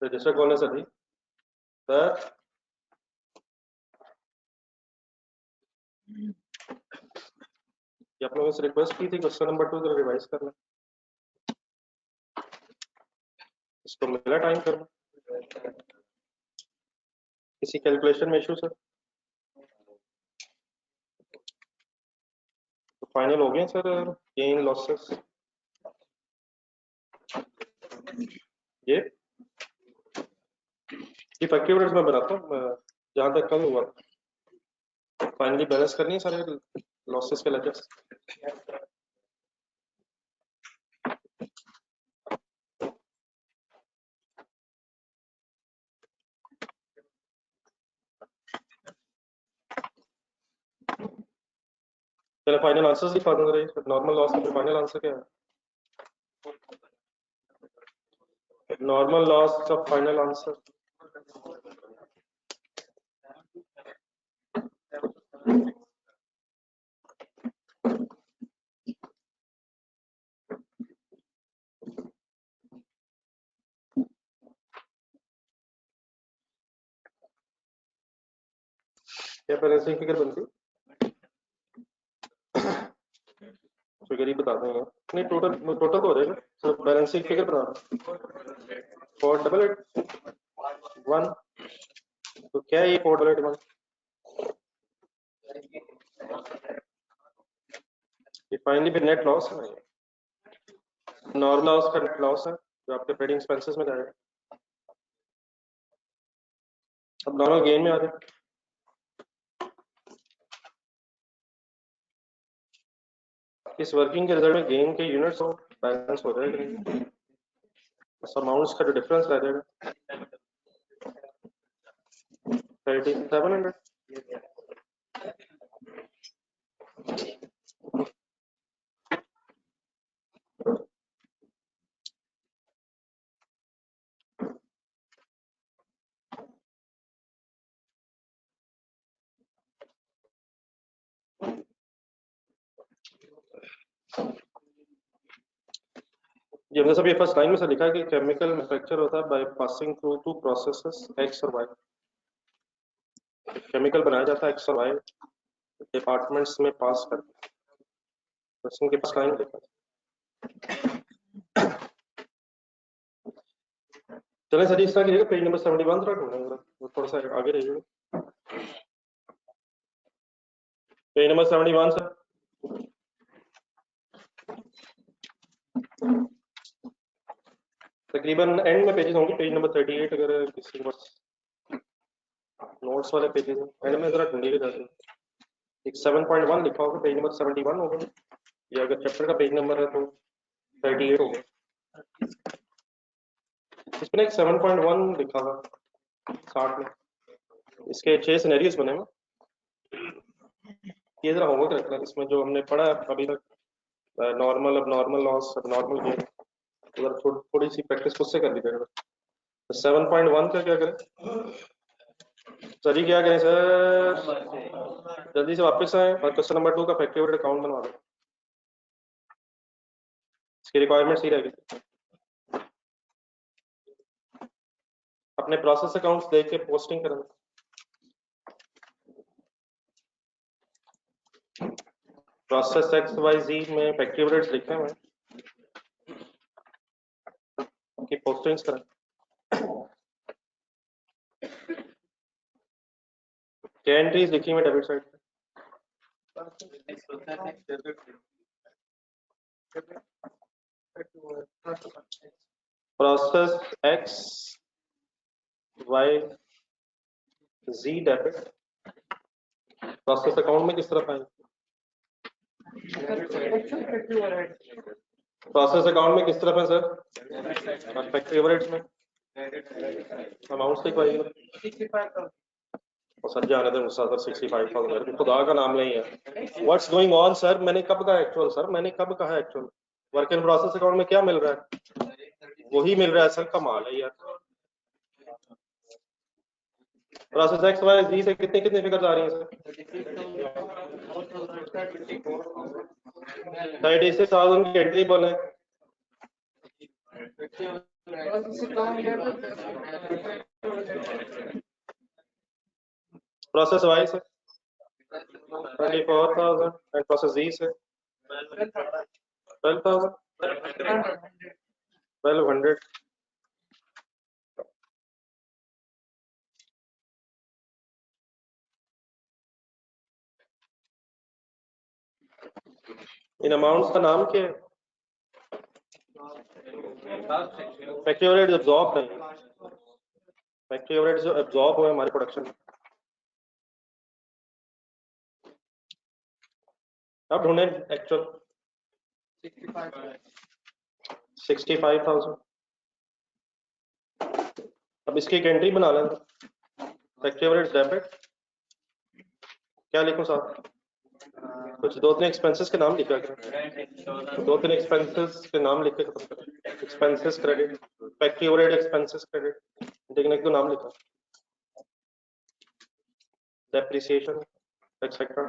Register खोलने से थी सर। आप लोगों से रिक्वेस्ट की थी क्वेश्चन नंबर 2 जरा रिवाइज करना। इसको मिला टाइम करना। किसी कैलकुलेशन में इशू सर? तो फाइनल हो गया सर गेन लॉसेस। ये इफेक्टिव रेट्स में बनाता हूँ जहाँ तक कल हुआ। फाइनली बैलेंस करनी है सारे लॉसेस के लेजर्स। चलो फाइनल आंसर्स दिखा दूंगा। नॉर्मल लॉस का फाइनल आंसर क्या है? नॉर्मल लॉस का फाइनल आंसर क्या बैलेंसिंग फिगर बनती? फिगर ही बता देंगे। नहीं टोटल टोटल तो हो जाएगा सर। बैलेंसिंग फिगर बता दो। 488 1 तो क्या है ये 488 1? ये फाइनली फिर नेट लॉस है। नॉर्मल लॉस का नेट लॉस है जो आपके ट्रेडिंग एक्सपेंसेस में जाएगा। अब नॉर्मल गेन में आ जाए। इस वर्किंग के रिजल्ट में गेन के यूनिट्स और बैलेंस हो जाएगा। अमाउंट्स का जो डिफरेंस रह जाएगा 3700। ये हमने सब ये फर्स्ट लाइन में से लिखा है कि केमिकल मैन्युफैक्चर होता है by passing through two processes X और वाई। केमिकल बनाया जाता है एक्स और वाई डिपार्टमेंट्स में पास करके। क्वेश्चन के पास लाइन लिखा। चलें सर इस तरह कीजिएगा पेज नंबर 71 थोड़ा ढूंढेंगे वो थोड़ा सा आगे रहिएगा। Page number 71 sir. तकरीबन एंड में पेजेस होंगे पेज नंबर 38 अगर किसी के पास नोट्स वाले पेजेस एंड में जरा ढूंढिएगा जाके। एक 7.1 लिखा होगा पेज नंबर 71 होगा या अगर चैप्टर का पेज नंबर है तो 38 होगा। इसमें एक 7.1 लिखा था 60 में। इसके 6 सिनेरियोस बने हुए। ये जरा होमवर्क रखना इसमें जो हमने पढ़ा अभी तक नॉर्मल अब नॉर्मल लॉस अब नॉर्मल गेन अगर थोड़ी सी प्रैक्टिस खुद से कर लीजिएगा। 7.1 का क्या करें सर? ये क्या करें सर? जल्दी से वापस आए और क्वेश्चन नंबर 2 का फैक्टरी अकाउंट बनवा दें। इसकी रिक्वायरमेंट ही रहेगी। अपने प्रोसेस अकाउंट्स देख के पोस्टिंग करें। प्रोसेस एक्स वाई जी में फैक्टरी रेट्स लिखे हुए की पोस्टिंग्स करें। क्या एंट्रीज लिखी हुई डेबिट साइड पे? प्रोसेस एक्स वाई जी डेबिट प्रोसेस अकाउंट में किस तरफ आएंगे? प्रोसेस अकाउंट में किस तरफ है सर? फैक्टरी एवरेज में अमाउंट्स लिखवाइएगा। सर जाने दें सर 65,000 खुदा का नाम नहीं है। What's going on sir? मैंने कब कहा एक्चुअल सर? मैंने कब कहा actual? Work in process account में क्या मिल रहा है? वही मिल रहा है सर। कमाल है यार। प्रोसेस एक्स वाई जी से कितनी कितनी फिगर्स आ रही हैं सर? 36,000 की एंट्री बोले प्रोसेस वाई से 24,000 एंड प्रोसेस जी से 12,000 1200 इन अमाउंट्स का नाम क्या है? फैक्ट्री ओवरहेड एब्जॉर्ब नहीं, फैक्ट्री ओवरहेड जो एब्जॉर्ब हुए हमारे प्रोडक्शन में। अब ढूंढे एक्चुअल 65,000। अब इसकी एक एंट्री बना लें, फैक्ट्री ओवरहेड डेबिट। क्या लिखूं साहब? कुछ दो तीन एक्सपेंसेस के नाम लिखा करें, दो तीन एक्सपेंसेस के नाम लिख के खत्म करें। Expenses credit, factory overhead expenses credit, देखने को नाम लिखा, डेप्रिसिएशन एक्सेट्रा।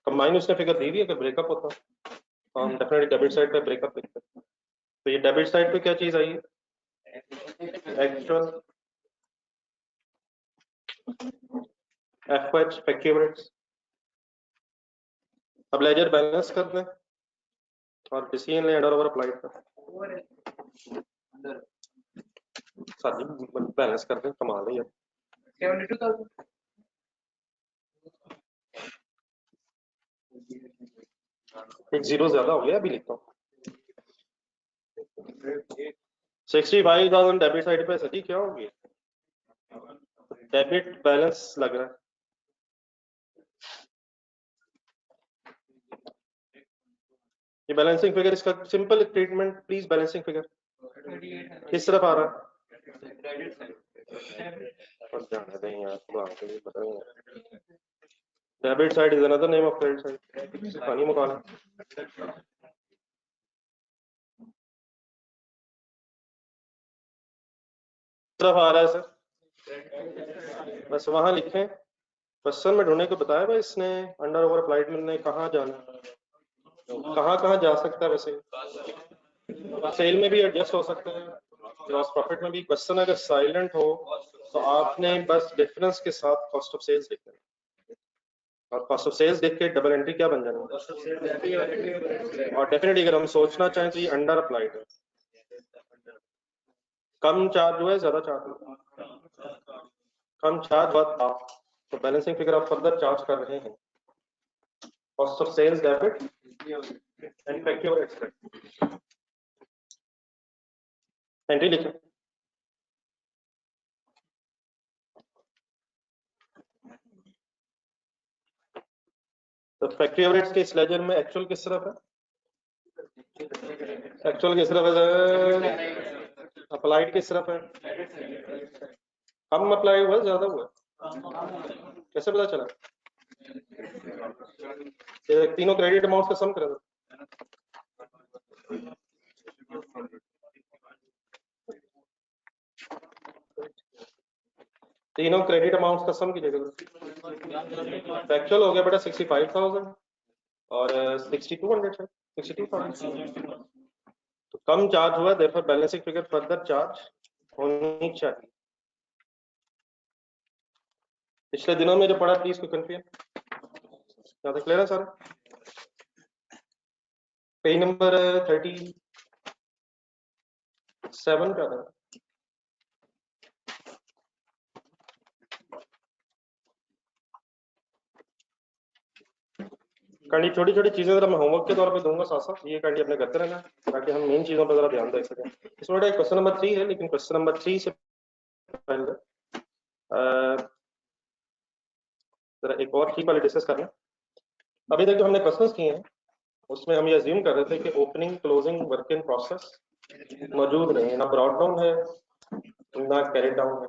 कंबाइन उसने फिगर दी हुई है, अगर ब्रेकअप होता तो हम डेफिनेटली डेबिट साइड पे ब्रेकअप लिखते। तो ये डेबिट साइड पे क्या चीज आई है? Actual FH factory overheads. अब लेजर बैलेंस कर दें और डिसीजन ले अंडर ओवर अप्लाइड कर सारी बैलेंस कर दें, कमाल है। 72,000 एक जीरो ज्यादा हो गया, अभी लिखता हूँ 65,000 डेबिट साइड पे। सही क्या हो गया? डेबिट बैलेंस लग रहा है। ये बैलेंसिंग फिगर, इसका simple treatment please. Balancing figure किस तरफ आ रहा है? Debit side is another name of credit side. पानी मुकाना तरफ आ रहा है सर, बस वहां लिखें। क्वेश्चन में ढूंढने को बताया भाई इसने, अंडर ओवर अप्लाइड में कहाँ जाना, कहाँ जा सकता है। वैसे सेल में भी एडजस्ट हो सकता है, ग्रॉस प्रॉफिट में भी। क्वेश्चन अगर साइलेंट हो तो आपने बस डिफरेंस के साथ कॉस्ट ऑफ सेल्स लिखना है, और कॉस्ट ऑफ सेल्स देख के डबल एंट्री क्या बन जाएगा। और डेफिनेटली अगर हम सोचना चाहें तो ये अंडर अप्लाइड है, कम चार्ज हुआ है ज्यादा चार्ज हुआ, कम चार्ज बहुत आप, तो बैलेंसिंग फिगर आप फर्दर चार्ज कर रहे हैं। Cost of sales debit and factory overheads entry लिखें। तो फैक्ट्री ओवरहेड्स के इस लेजर में एक्चुअल किस तरफ है? एक्चुअल किस तरफ है? अप्लाइड किस तरफ है? कम अप्लाई हुआ ज्यादा हुआ? कैसे पता चला? तीनों क्रेडिट अमाउंट का सम करें। तीनों क्रेडिट अमाउंट्स का सम कीजिएगा। एक्चुअल हो गया बेटा 65,000 और 6200 है, 62,000। तो कम चार्ज हुआ, therefore balancing figure further charge होनी चाहिए। पिछले दिनों में जो पढ़ा प्लीज को कंफ्यूजन ज्यादा क्लियर है सर। पेज नंबर 37 का था। कांडी छोटी छोटी चीजें जरा मैं होमवर्क के तौर पे दूंगा साथ साथ, ये कांडी अपने करते रहना ताकि हम मेन चीजों पर जरा ध्यान दे सकें। इसमें बेटा क्वेश्चन नंबर 3 है, लेकिन क्वेश्चन नंबर 3 से पहले जरा एक और चीज वाले डिस्कस करना। अभी तक जो हमने क्वेश्चंस किए हैं उसमें हम ये अज्यूम कर रहे थे कि opening closing work in process मौजूद नहीं है, ना ब्रॉड डाउन है ना कैरी डाउन है।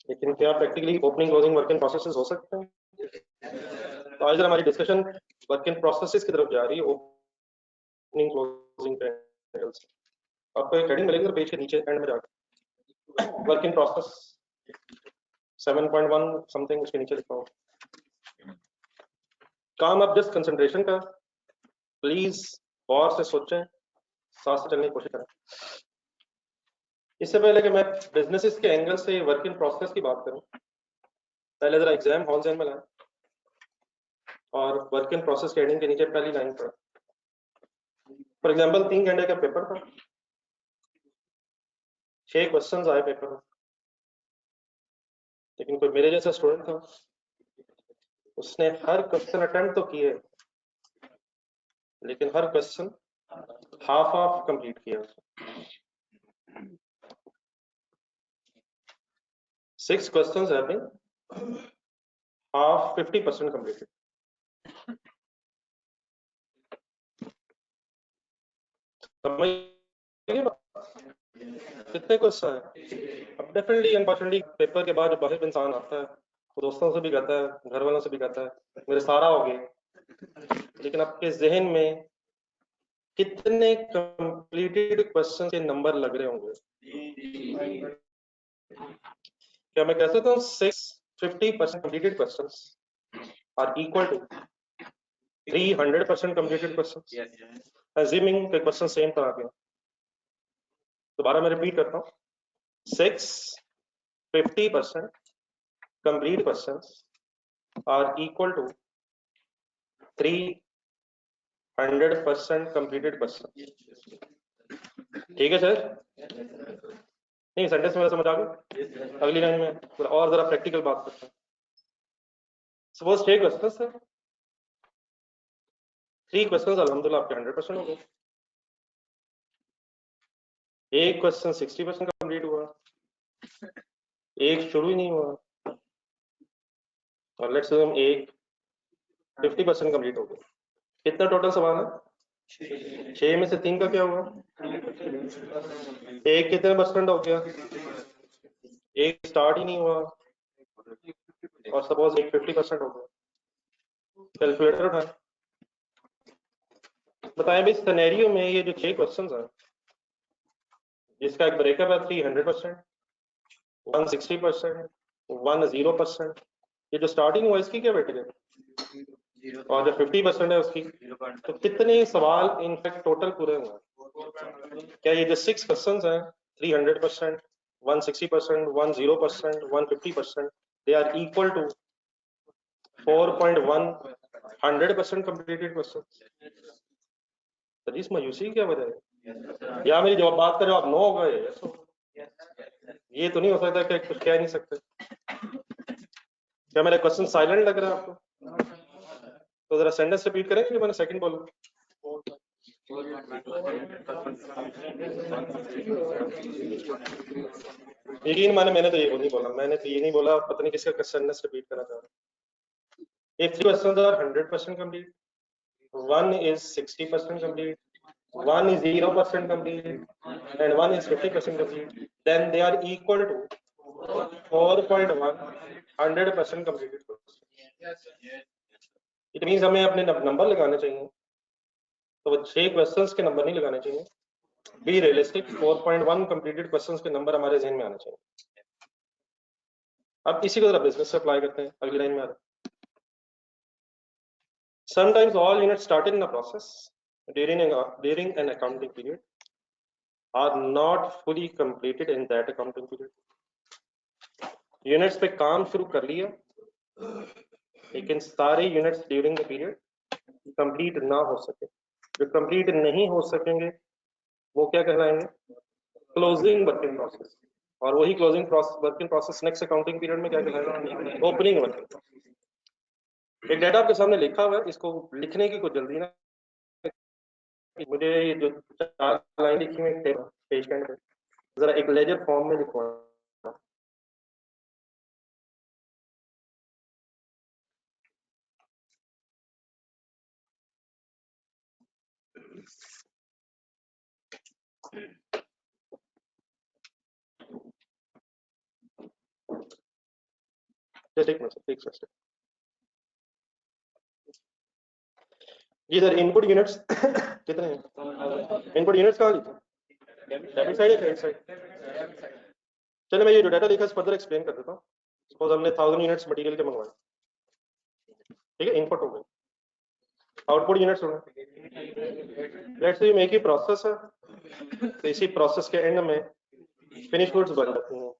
लेकिन क्या प्रैक्टिकली ओपनिंग क्लोजिंग वर्क इन प्रोसेसेस हो सकते हैं? तो आज हमारी डिस्कशन वर्क इन प्रोसेसेस की तरफ जा रही है, ओपनिंग क्लोजिंग ट्रायंगल्स। आपको एक हेडिंग मिलेगी पेज के नीचे एंड में जाकर, वर्क इन प्रोसेस 7.1 समथिंग, उसके नीचे लिखा होगा। काम अब जस्ट कंसंट्रेशन का, प्लीज गौर से सोचें, साथ से चलने की कोशिश करें। इससे पहले कि मैं बिजनेसेस के एंगल से वर्क इन प्रोसेस की बात करूं, पहले जरा एग्जाम हॉल जैन में लाएं और वर्क इन प्रोसेस के हेडिंग के नीचे पहली लाइन पर फॉर एग्जांपल 3 घंटे का पेपर था, 6 क्वेश्चंस आए पेपर में, लेकिन कोई मेरे जैसा स्टूडेंट था, उसने हर क्वेश्चन अटेम्प्ट तो किए लेकिन हर क्वेश्चन हाफ हाफ कंप्लीट किया। 6 questions have been half 50% completed. समझ गए बात? कितने क्वेश्चन है? अब डेफिनेटली अनफॉर्चुनेटली पेपर के बाद जब बाहर इंसान आता है वो दोस्तों से भी कहता है, घर वालों से भी कहता है मेरे सारा हो गया, लेकिन आपके जहन में कितने कंप्लीटेड क्वेश्चन के नंबर लग रहे होंगे? क्या मैं कह सकता हूँ 50% completed questions are equal to 300% completed questions? Assuming the question same तरह के, दोबारा मैं रिपीट करता हूँ, 50% complete questions are equal to 300% completed questions. ठीक है सर? नहीं, सेंटेंस मेरा समझ आ गया? अगली लाइन में और जरा प्रैक्टिकल बात करते हैं। सपोज 6 क्वेश्चन सर, 3 क्वेश्चन अल्हम्दुलिल्लाह आपके 100% हो गए, एक क्वेश्चन 60% कंप्लीट हुआ, एक शुरू ही नहीं हुआ, और लेट्स से हम एक 50% कंप्लीट हो गया। कितना टोटल सवाल है? 6 में से 3 का क्या हुआ? एक कितने परसेंट हो गया? एक स्टार्ट ही नहीं हुआ, और सपोज एक 50% हो गया। कैलकुलेटर उठाएं, बताएं भाई सिनेरियो में ये जो 6 क्वेश्चंस हैं जिसका एक ब्रेकअप है 300%, 160%, 10%, ये जो स्टार्टिंग हुआ इसकी क्या वेटेज है? और जो 50% है उसकी, तो कितने सवाल इनफैक्ट टोटल पूरे हुए? क्या ये जो 6 क्वेश्चंस हैं 300%, 160%, 10%, 150%, they are equal to 4.1 100% completed questions? तो इस मायूसी क्या वजह है? या मेरी जवाब बात करो आप नो होगा, ये तो नहीं हो सकता कि कुछ कह नहीं सकते। क्या मेरा क्वेश्चन साइलेंट लग रहा है आपको? तो जरा सेंटेंस रिपीट करेंगे, मैंने सेकंड बोला। यकीन माने मैंने तो ये नहीं बोला, मैंने तो ये नहीं बोला, पता नहीं किसका सेंटेंस रिपीट करना चाह रहा। If 3 questions are 100% complete, one is 60% complete, one is 0% complete, and one is 50% complete, then they are equal to 4.1 100% completed questions. It means हमें अपने नंबर लगाने चाहिए, तो वो 6 क्वेश्चंस के नंबर नहीं लगाने चाहिए, बी रियलिस्टिक, 4.1 कंप्लीटेड क्वेश्चंस के नंबर हमारे जहन में आने चाहिए। अब इसी को जरा बिजनेस से अप्लाई करते हैं, अगली लाइन में आते हैं। Sometimes all units started in a process during an accounting period are not fully completed in that accounting period. Units पे काम शुरू कर लिया लेकिन सारे units during the period complete ना हो सके, जो कंप्लीट नहीं हो सकेंगे वो क्या कहलाएंगे? Closing work in process. और वही closing work in process next accounting period में क्या कहलाएगा? Opening work in process. एक डाटा आपके सामने लिखा हुआ है, इसको लिखने की कोई जल्दी ना, मुझे ये जो 4 लाइन लिखी हुई है पेज के अंदर जरा एक लेजर फॉर्म में लिखवा। इधर इनपुट यूनिट्स कितने हैं? इनपुट यूनिट्स कहाँ लिखे? डेबिट साइड या क्रेडिट साइड? चलिए मैं ये जो डाटा लिखा है फर्दर एक्सप्लेन कर देता हूँ। सपोज हमने 1000 यूनिट्स मटेरियल के मंगवाए, ठीक है, इनपुट हो गए। आउटपुट यूनिट्स हो गए। Let's say make he process है, तो इसी प्रोसेस के एंड में फिनिश गुड्स बन जाती हैं।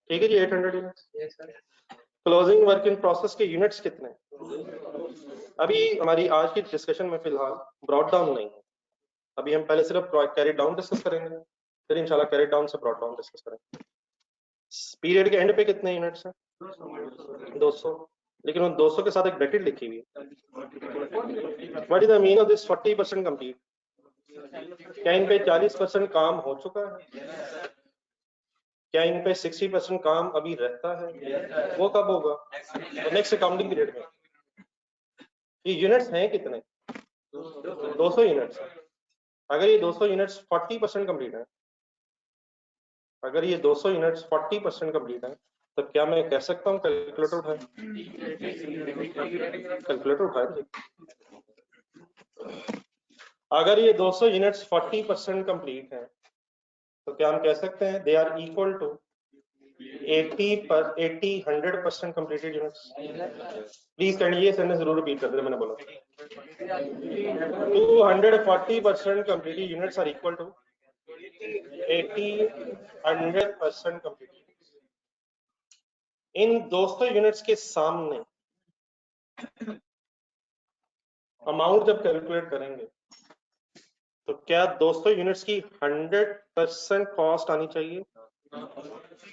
ठीक है जी, 800 units. Closing work in process के यूनिट्स कितने? अभी हमारी आज की डिस्कशन में फिलहाल ब्रॉड डाउन नहीं है, अभी हम पहले सिर्फ कैरी डाउन डिस्कस करेंगे, फिर इंशाल्लाह कैरी डाउन से ब्रॉड डाउन डिस्कस करेंगे। पीरियड के एंड पे कितने यूनिट्स हैं? 200, लेकिन उन 200 के साथ एक ब्रैकेट लिखी हुई है। What is the meaning of this 40% complete? क्या इन पे 40% काम हो चुका है? क्या इन पे 60% काम अभी रहता है? वो कब होगा? तो नेक्स्ट अकाउंटिंग पीरियड में। ये यूनिट्स हैं कितने? 200 यूनिट्स। अगर ये 200 यूनिट्स 40% कंप्लीट है, अगर ये 200 यूनिट्स 40% कंप्लीट है, तो क्या मैं कह सकता हूँ कैलकुलेटर उठाए? कैलकुलेटर उठाए। अगर ये 200 यूनिट्स 40% कंप्लीट है, तो क्या हम कह सकते हैं they are equal to 100% completed units? Please कैंडी ये सेंटेंस जरूर रिपीट कर दे, मैंने बोला 240% completed units are equal to 100% completed. इन 200 यूनिट्स के सामने अमाउंट जब कैलकुलेट करेंगे, तो क्या 200 यूनिट्स की 100% कॉस्ट आनी चाहिए,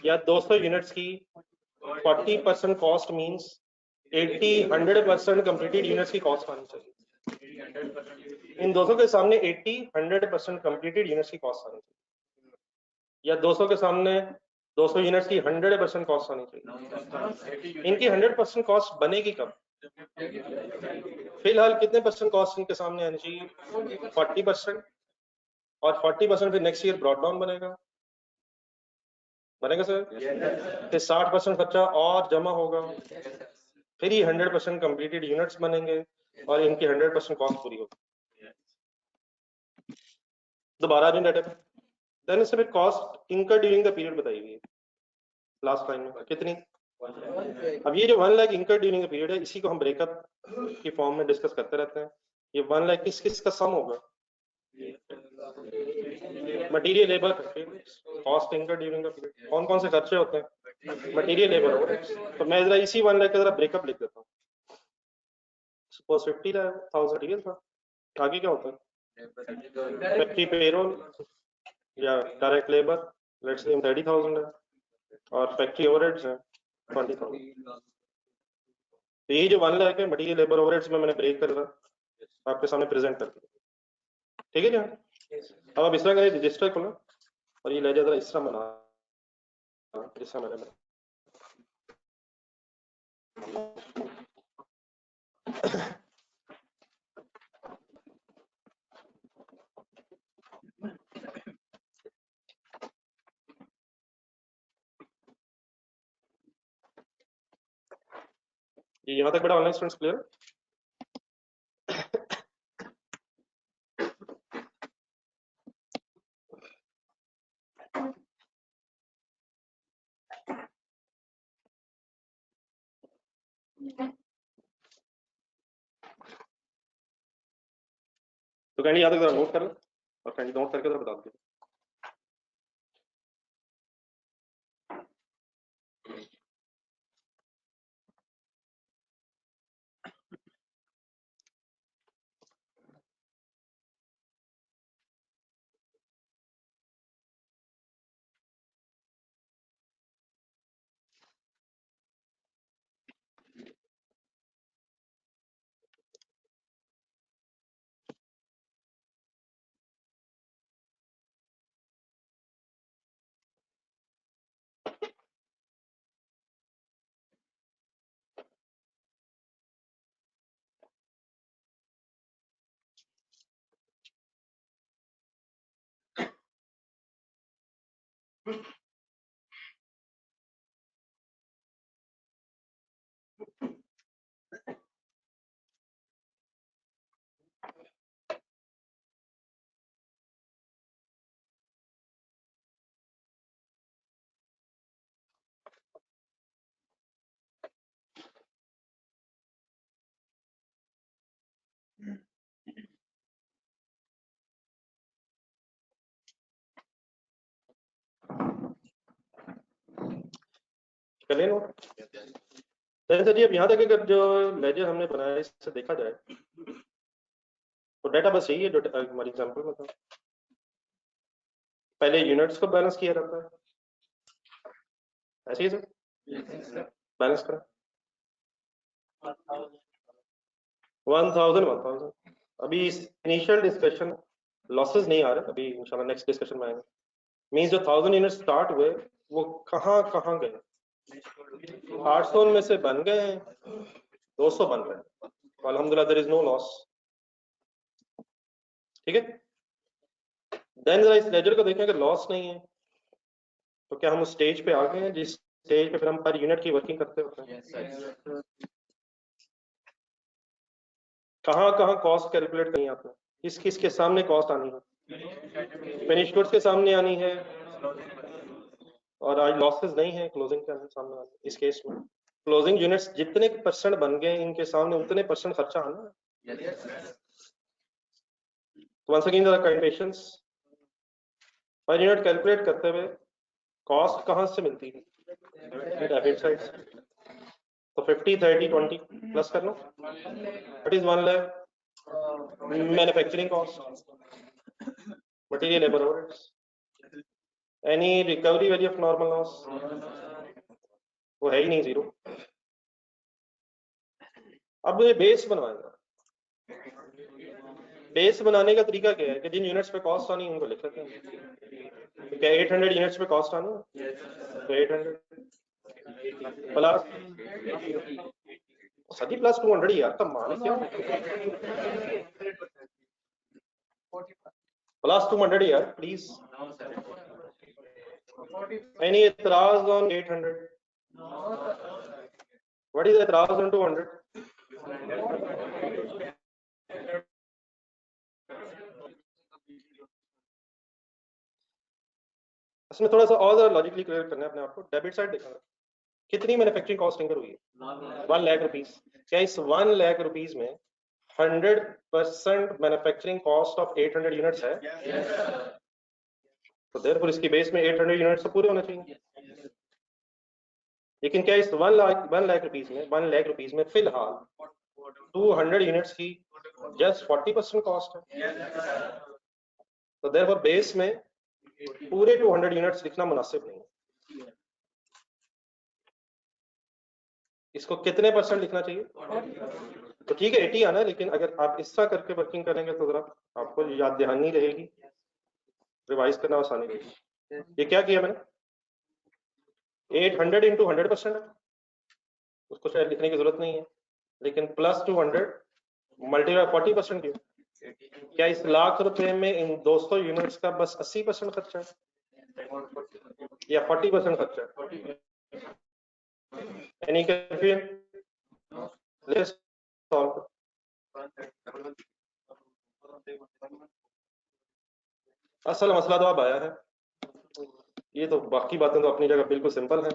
या 200 यूनिट्स की 40% कॉस्ट मींस 100% कंप्लीटेड यूनिट्स की कॉस्ट आनी चाहिए? इन 200 के सामने 100% कंप्लीटेड यूनिट्स की कॉस्ट आनी चाहिए, या 200 के सामने 200 यूनिट्स की 100% कॉस्ट आनी चाहिए? इनकी 100% कॉस्ट बनेगी कब? फिलहाल कितने परसेंट कॉस्ट इनके सामने आनी चाहिए? 40%, और 40% फिर नेक्स्ट ईयर ब्रॉड डाउन बनेगा सर? फिर 60% खर्चा और जमा होगा, फिर ये 100% कंप्लीटेड यूनिट्स बनेंगे और इनकी 100% कॉस्ट पूरी होगी। दोबारा जो डाटा पे देन इससे फिर cost incurred during the period बताई हुई है लास्ट लाइन में कितनी? अब ये जो 1 lakh incurred during the period है, इसी को हम ब्रेकअप की फॉर्म में डिस्कस करते रहते हैं। ये 1 लाख किस किस का सम होगा? Material labour cost incurred during the period. कौन कौन से खर्चे होते हैं? Material labour. तो मैं जरा इसी 1 लाख का जरा ब्रेकअप लिख देता हूँ। सपोज 50,000 मटेरियल था, आगे क्या होता है? फैक्ट्री पेरोल या डायरेक्ट लेबर लेट्स से 30,000 है, और फैक्ट्री ओवरहेड्स है 20,000। तो ये जो 1 लाख है मटेरियल लेबर ओवरहेड्स में मैंने ब्रेक कर रहा आपके सामने प्रेजेंट कर दिया। ठीक है क्या? अब आप इस तरह करें, रजिस्टर खोलो और ये ले जाकर इस तरह बना, इस तरह मैंने ये यहाँ तक बड़ा ऑनलाइन स्टूडेंट्स क्लियर? तो कैंडी यहाँ तक जरा नोट कर लो, और कैंडी नोट करके जरा बता दो। चलिए नो सर जी, अब यहाँ तक अगर जो लेजर हमने बनाया इससे देखा जाए तो डाटा बस यही है जो हमारी एग्जाम्पल में था। पहले यूनिट्स को बैलेंस किया जाता है, ऐसे ही सर बैलेंस करें 1000 अभी इनिशियल डिस्कशन लॉसेस नहीं आ रहे, अभी इंशाल्लाह नेक्स्ट डिस्कशन में आएंगे। मींस जो 1000 यूनिट स्टार्ट हुए वो कहाँ कहाँ गए, 800 में से बन गए 200 बन गए, तो अल्हम्दुलिल्लाह देयर इज नो लॉस। ठीक है, देन जरा इस लेजर को देखें, अगर लॉस नहीं है तो क्या हम उस स्टेज पे आ गए हैं जिस स्टेज पे फिर हम पर यूनिट की वर्किंग करते होते हैं। कहाँ कहाँ कॉस्ट कैलकुलेट करनी है आपने, किस किस के सामने कॉस्ट आनी है, फिनिश गुड्स के सामने आनी है, और आज लॉसेस नहीं है क्लोजिंग के सामने आनी है। इस केस में क्लोजिंग यूनिट्स जितने परसेंट बन गए इनके सामने उतने परसेंट खर्चा आना है। तो वंस अगेन जरा kind patience, per unit calculate करते हुए कॉस्ट कहाँ से मिलती है, डेबिट साइड से, तो 50 30 20 प्लस कर लो, what is 1 lakh manufacturing cost, material labour overheads, any recovery value of normal loss, वो है ही नहीं, जीरो। अब ये बेस बनवाएंगे, बेस बनाने का तरीका क्या है कि जिन यूनिट्स पे कॉस्ट आनी है उनको लिख लेते हैं। तो क्या 800 यूनिट्स पे कॉस्ट आनी है, तो 800 प्लस सदी प्लस 200 यार, तब मान क्या प्लस 200 यार प्लीज। एनी एतराज ऑन 800, व्हाट इज एतराज ऑन 200? इसमें थोड़ा सा और लॉजिकली क्लियर करना है अपने आप को। डेबिट साइड देखा कितनी मैन्युफैक्चरिंग कॉस्ट इंकर हुई है, 1 लाख रुपीस। क्या इस 1 लाख रुपीस में 100% मैन्युफैक्चरिंग कॉस्ट ऑफ 800 यूनिट्स है? तो देयरफॉर इसकी बेस में 800 यूनिट्स तो पूरे होने चाहिए। लेकिन क्या इस 1 लाख रुपीस में 1 लाख रुपीस में फिलहाल 200 यूनिट्स की जस्ट 40% कॉस्ट है? तो देयरफॉर बेस में पूरे 200 यूनिट्स लिखना मुनासिब नहीं है। इसको कितने परसेंट लिखना चाहिए? तो ठीक है 80 आना है, लेकिन अगर आप इस तरह करके वर्किंग करेंगे तो जरा आपको याद दहानी रहेगी, रिवाइज करना आसानी रहेगी। ये क्या किया मैंने, 800 इंटू 100% है, उसको शायद लिखने की जरूरत नहीं है, लेकिन प्लस 200 मल्टीप्लाई 40% क्यों? क्या इस लाख रुपए में इन 200 यूनिट्स का बस 80% खर्चा है या 40% खर्चा है? Any confusion? Let's solve. असल मसला तो अब आया है, ये तो बाकी बातें तो अपनी जगह बिल्कुल सिंपल है,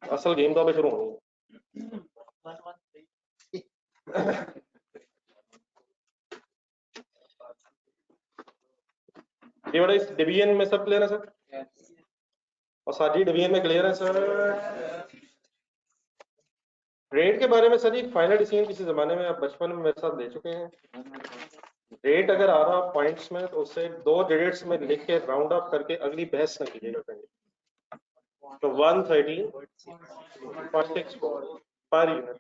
असल गेम तो अभी शुरू होनी है। ये बड़ा इस डिवीजन में सब क्लियर है सर, और सारी डिवीजन में क्लियर है सर। रेट के बारे में सर जी फाइनल डिसीजन किसी जमाने में आप बचपन में मेरे साथ दे चुके हैं। रेट अगर आ रहा पॉइंट्स में तो उससे 2 डिजिट्स में लिख के राउंड अप करके अगली बहस न कीजिएगा। तो 113.64 पर यूनिट।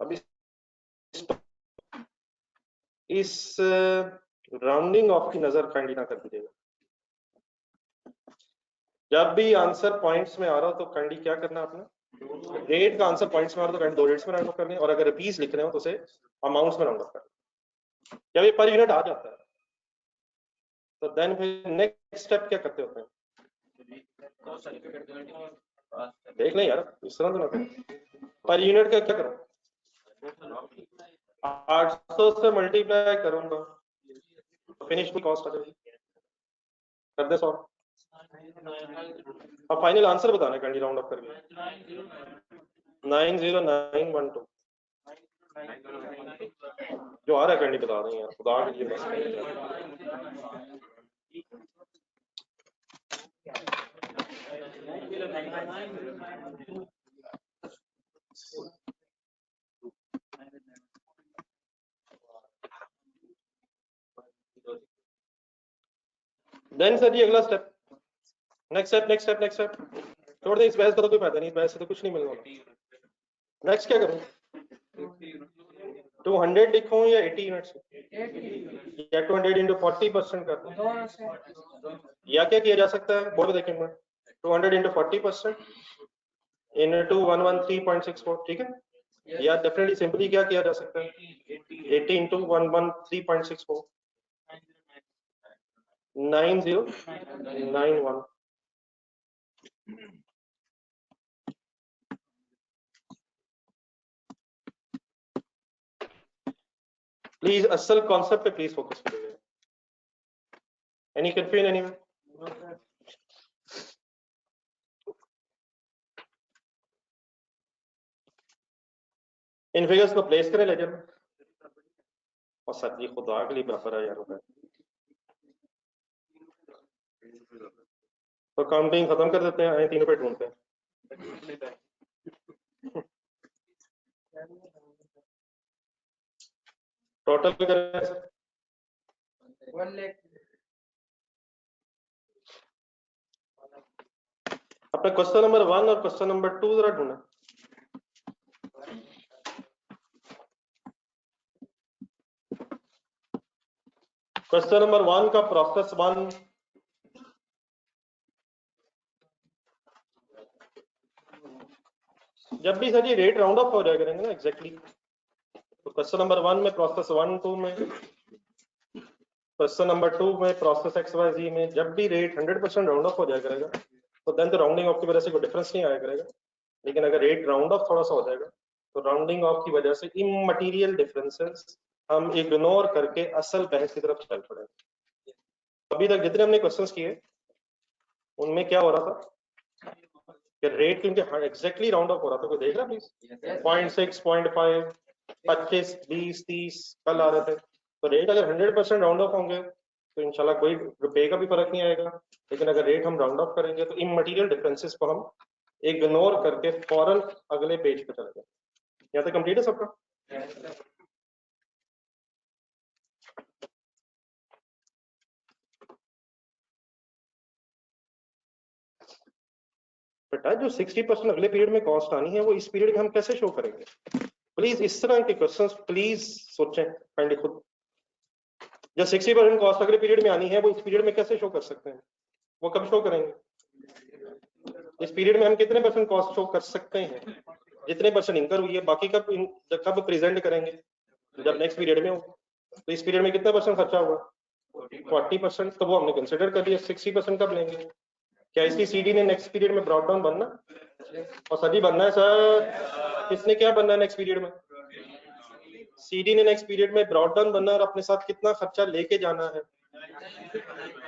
अब इस राउंडिंग ऑफ की नजर काइंडली ना कर दीजिएगा। जब भी आंसर पॉइंट्स में आ रहा हो तो काइंडली क्या करना आपने, रेट का आंसर पॉइंट्स में आ रहा हो तो काइंडली 2 डिजिट्स में राउंड अप करने, और अगर रुपीस लिख रहे हो तो उसे अमाउंट्स में राउंड अप करना। जब ये पर यूनिट आ जाता है तो देन फिर नेक्स्ट स्टेप क्या करते होते हैं, देख लें यार, इस तरह तो ना करें। पर यूनिट का क्या करो, 800 से मल्टीप्लाई करूंगा तो फिनिश की कॉस्ट आ जाएगी, कर दे सॉल्व। अब फाइनल आंसर बताना कैंडी राउंड अप करके 90912 जो आ रहा है कैंडी बता रही हैं खुदा के लिए बस। देन सर जी अगला स्टेप, नेक्स्ट स्टेप छोड़ दे, इस बहस का तो कोई फायदा नहीं, इस बहस से तो कुछ नहीं मिलने वाला। नेक्स्ट क्या करूं, 200 लिखूं या 80 यूनिट्स या 200 into 40% कर दूं, या क्या किया जा सकता है बोर्ड देखेंगे, 200 into 40% into 113.64, ठीक है, या डेफिनेटली सिंपली क्या किया जा सकता है, 80 into 113.64, 9091। प्लीज असल कॉन्सेप्ट पे प्लीज फोकस करिए। Any confusion anyone? इन फिगर्स को प्लेस करें लेजर में, और सर जी खुदा के लिए बराबर है यार रुपए, तो काउंटिंग खत्म कर देते हैं, 3 रुपए ढूंढते हैं। टोटल करें सर 1 लाख। अपने क्वेश्चन नंबर 1 और क्वेश्चन नंबर 2 जरा ढूंढें। क्वेश्चन नंबर 1 का प्रोसेस 1 जब भी sir ji rate round off हो जाया करेंगे ना एग्जैक्टली, तो क्वेश्चन नंबर 1 में प्रोसेस 1 2 में, क्वेश्चन नंबर 2 में प्रोसेस XYZ में जब भी रेट 100% राउंड ऑफ हो जाया करेगा तो देन तो राउंडिंग ऑफ की वजह से कोई डिफरेंस नहीं आया करेगा, लेकिन अगर रेट राउंड ऑफ थोड़ा सा हो जाएगा तो राउंडिंग ऑफ की वजह से इममटीरियल डिफरेंसेस हम इग्नोर करके असल बहस की तरफ चल पड़ेंगे। अभी तक जितने हमने क्वेश्चंस किए उनमें क्या हो रहा था कि रेट क्योंकि एग्जैक्टली राउंड ऑफ हो रहा था, कोई देख रहा प्लीज, 0.6 0.5 25 20 30 कल आ रहे थे, तो रेट अगर 100% राउंड ऑफ होंगे तो इंशाल्लाह कोई रुपए का भी फर्क नहीं आएगा, लेकिन अगर रेट हम राउंड ऑफ करेंगे तो इममटीरियल डिफरेंसेस को हम इग्नोर करके फौरन अगले पेज पे चले जाए। यहाँ तक कंप्लीट है सबका? बेटा जो 60% अगले पीरियड में कॉस्ट आनी है वो इस पीरियड में हम कैसे शो करेंगे? प्लीज इस तरह के क्वेश्चंस प्लीज सोचें काइंडली खुद, जो 60% कॉस्ट अगले पीरियड में आनी है वो इस पीरियड में कैसे शो कर सकते हैं, वो कब शो करेंगे? इस पीरियड में हम कितने परसेंट कॉस्ट शो कर सकते हैं, जितने परसेंट इनकर हुई है, बाकी कब प्रेजेंट करेंगे? जब नेक्स्ट पीरियड में हो, तो इस पीरियड में कितना परसेंट खर्चा हुआ? 40%, तो वो हमने कंसिडर कर लिया। 60% कब लेंगे? क्या इसकी सीडी ने नेक्स्ट पीरियड में ब्रॉट डाउन बनना, और सभी बनना है सर? किसने क्या बनना है नेक्स्ट पीरियड में? सीडी ने नेक्स्ट पीरियड में ब्रॉट डाउन बनना है, और अपने साथ कितना खर्चा लेके जाना है?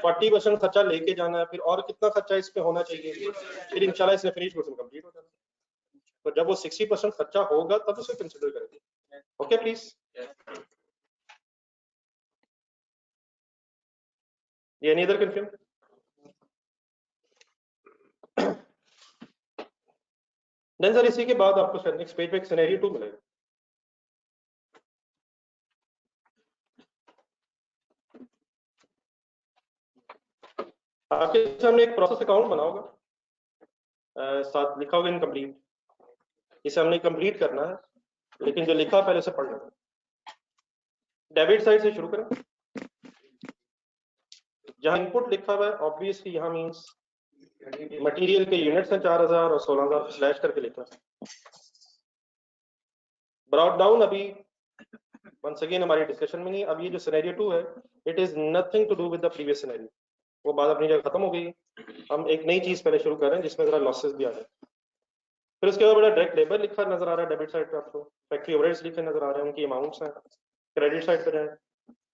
40% खर्चा लेके जाना है, फिर और कितना खर्चा इस पे होना चाहिए, फिर इंशाल्लाह इसमें फिनिश कोर्स कंप्लीट हो जाना। तो जब वो 60% खर्चा होगा तब उसे कंसिडर करेंगे। ओके प्लीज, ये नहीं इधर कंफ्यूज। देन सर इसी के बाद आपको सर नेक्स्ट पेज पे एक सिनेरियो 2 मिलेगा। आपके सामने एक प्रोसेस अकाउंट बना होगा, साथ लिखा होगा इनकम्प्लीट, इसे हमने कंप्लीट करना है, लेकिन जो लिखा पहले से पढ़ लेना। डेबिट साइड से शुरू करें, जहां इनपुट लिखा हुआ है ऑब्वियसली यहाँ मींस मटेरियल के यूनिट्स हैं 4000 और 16000 स्लैश करके लिखा है। ब्रॉट डाउन अभी वंस अगेन हमारी डिस्कशन में नहीं, अब ये जो सिनेरियो 2 है it is nothing to do with the previous scenario, वो बात अपनी जगह खत्म हो गई। हम एक नई चीज पहले शुरू कर रहे हैं जिसमें जरा लॉसेस भी आ जाए। फिर उसके बाद बड़ा डायरेक्ट लेबर लिखा नजर आ रहा है डेबिट साइड पे, आपको फैक्ट्री ओवरहेड्स लिखे नजर आ रहे हैं, उनकी अमाउंट्स हैं क्रेडिट साइड पे हैं।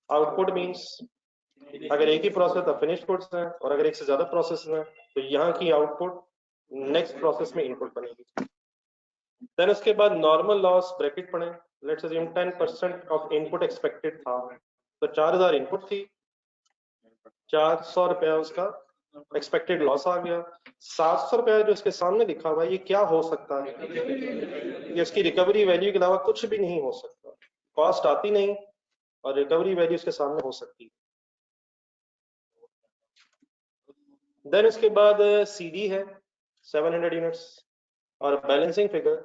आउटपुट मींस अगर एक ही प्रोसेस है फिनिश गुड्स है, और अगर एक से ज्यादा प्रोसेस है तो यहाँ की आउटपुट नेक्स्ट प्रोसेस में इनपुट बनेगी। देन उसके बाद नॉर्मल लॉस ब्रैकेट पढ़े, let's assume 10% of input expected था, तो 4000 इनपुट थी, 400 रुपया उसका एक्सपेक्टेड लॉस आ गया। 700 रुपया जो इसके सामने लिखा हुआ है, ये क्या हो सकता है? ये इसकी रिकवरी वैल्यू के अलावा कुछ भी नहीं हो सकता। कॉस्ट आती नहीं और रिकवरी वैल्यू इसके सामने हो सकती है। देन इसके बाद सीडी है 700 यूनिट्स और बैलेंसिंग फिगर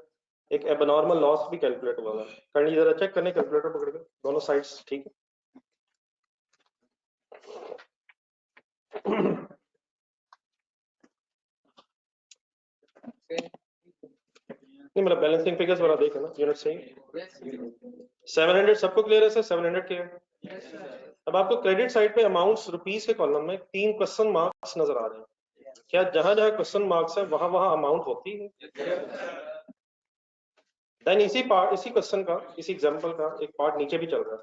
एक एबनॉर्मल लॉस भी कैलकुलेट हुआ है। कर लीजिए जरा, चेक करने कैलकुलेटर पकड़ के दोनों साइड्स ठीक है। नहीं मतलब बैलेंसिंग फिगर्स वाला देखे ना, यूनिट सही। 700 सबको क्लियर है सर? 700 के है। अब आपको क्रेडिट साइड पे अमाउंट्स रुपीस के कॉलम में 3 क्वेश्चन मार्क्स नजर आ रहे हैं। क्या जहां जहां क्वेश्चन मार्क्स है वहां वहां अमाउंट होती है? देन इसी क्वेश्चन का, इसी एग्जांपल का एक पार्ट नीचे भी चल रहा है,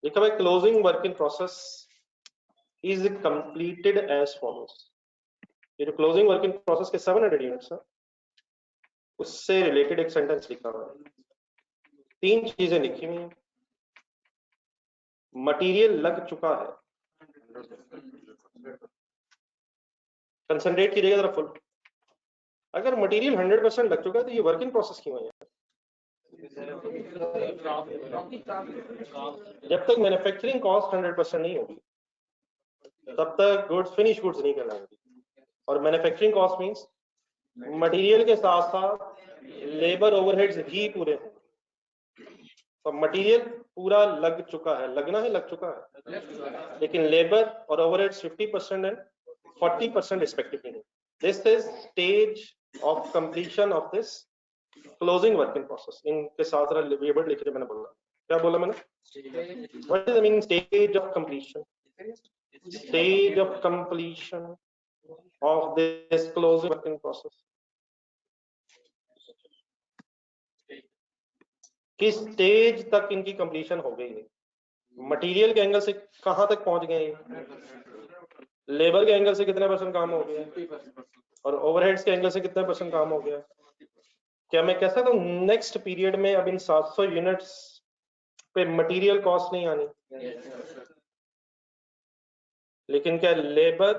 लिखा हुआ है closing work in process is completed as follows. ये जो क्लोजिंग वर्क इन प्रोसेस के 700 यूनिट्स है उससे रिलेटेड एक सेंटेंस लिखा हुआ है। 3 चीजें लिखी हुई हैं। मटेरियल लग चुका है, कंसंट्रेट कीजिएगा जरा फुल। अगर मटेरियल 100% लग चुका है तो ये वर्क इन प्रोसेस क्यों है? जब तक मैन्युफैक्चरिंग कॉस्ट 100% नहीं होगी तब तक गुड्स फिनिश गुड्स नहीं कहलाएंगी। और मैन्युफैक्चरिंग कॉस्ट मींस मटेरियल के साथ साथ लेबर ओवरहेड्स भी पूरे हैं। तो मटेरियल पूरा लग चुका है, लगना है लग चुका है, लेकिन लेबर और overheads 50% and 40% respectively. This is stage of completion of this closing work in process. इनके साथ वर्ड लिख रहे मैंने बोला, क्या बोला मैंने? What is the meaning stage of completion? Stage of completion of this closing work in process. किस स्टेज तक इनकी कंप्लीशन हो गई है? मटेरियल के एंगल से कहां तक पहुंच गए हैं? लेबर के एंगल से कितने % काम हो गया और ओवरहेड्स के एंगल से कितने % काम हो गया? क्या मैं कह सकता हूँ नेक्स्ट पीरियड में अब इन 700 यूनिट्स पे मटेरियल कॉस्ट नहीं आनी, लेकिन क्या लेबर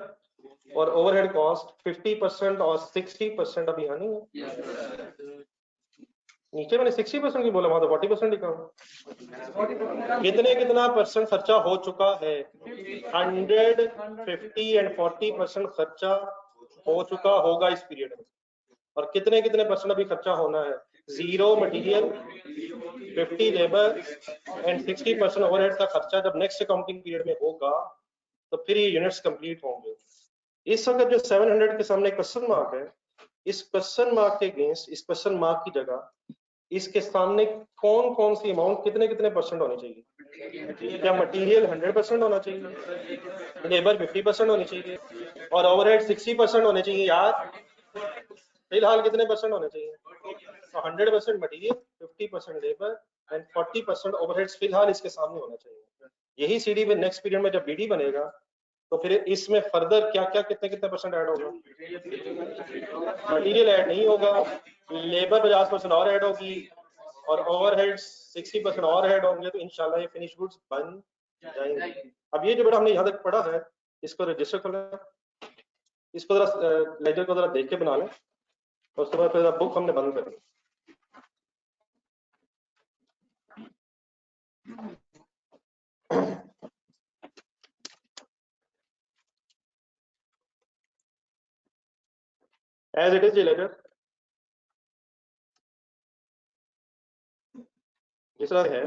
और ओवरहेड कॉस्ट 50% और 60% अभी आनी है? नीचे मैंने 60% की बोला, वहां तो 40% लिखा हुआ। कितना % खर्चा हो चुका है? 100, 50 एंड 40% खर्चा हो चुका होगा इस पीरियड में। और कितने % अभी खर्चा होना है? 0 मटेरियल, 50 लेबर एंड 60% ओवरहेड का खर्चा जब नेक्स्ट अकाउंटिंग पीरियड में होगा तो फिर ये यूनिट्स कंप्लीट होंगे। इस वक्त जो 700 के सामने क्वेश्चन मार्क है, इस क्वेश्चन मार्क के अगेंस्ट, इस क्वेश्चन मार्क की जगह इसके सामने कौन कौन सी अमाउंट कितने % होनी चाहिए? क्या मटेरियल 100% होना चाहिए, लेबर 50% होनी चाहिए और ओवरहेड 60% होने चाहिए? यार फिलहाल कितने % होने चाहिए? तो 100% मटेरियल, 50% लेबर एंड 40% ओवरहेड्स फिलहाल इसके सामने होना चाहिए। यही सीडी में नेक्स्ट पीरियड में जब बीडी बनेगा तो फिर इसमें फर्दर क्या क्या कितने % ऐड होगा? मटेरियल ऐड नहीं होगा, लेबर 50% और ऐड होगी और ओवरहेड्स 60% और ऐड होंगे, तो इंशाल्लाह ये फिनिश गुड्स बन जाएंगे। अब ये जो बेटा हमने यहाँ तक पढ़ा है इसको रजिस्टर कर लें, इसको जरा लेजर को जरा देख के बना लें और उसके बाद फिर बुक हमने बंद कर दी। एज इट इज लेजर इस तरह है।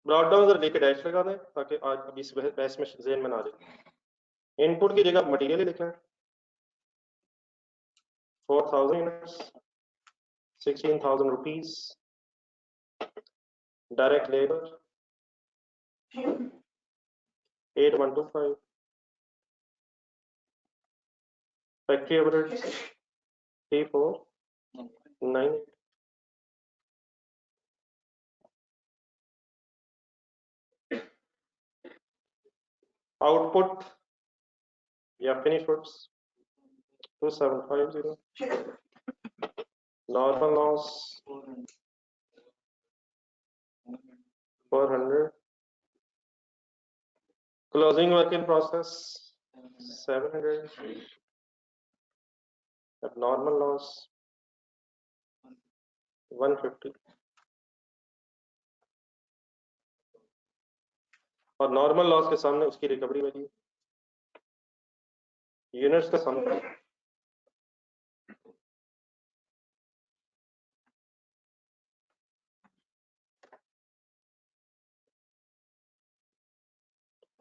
ब्रॉड डाउन जरा लेके डैश लगा दें ताकि आज अभी इस बहस में ज़हन में ना आ जाए। इनपुट की जगह मटेरियल लिख लें, 4000 units, 16,000 rupees, direct labour 8125, factory overheads 3498, output या finish goods 2750, normal loss 400, closing work in process 700, abnormal loss 150 और नॉर्मल लॉस के सामने उसकी रिकवरी वैल्यू यूनिट्स का सम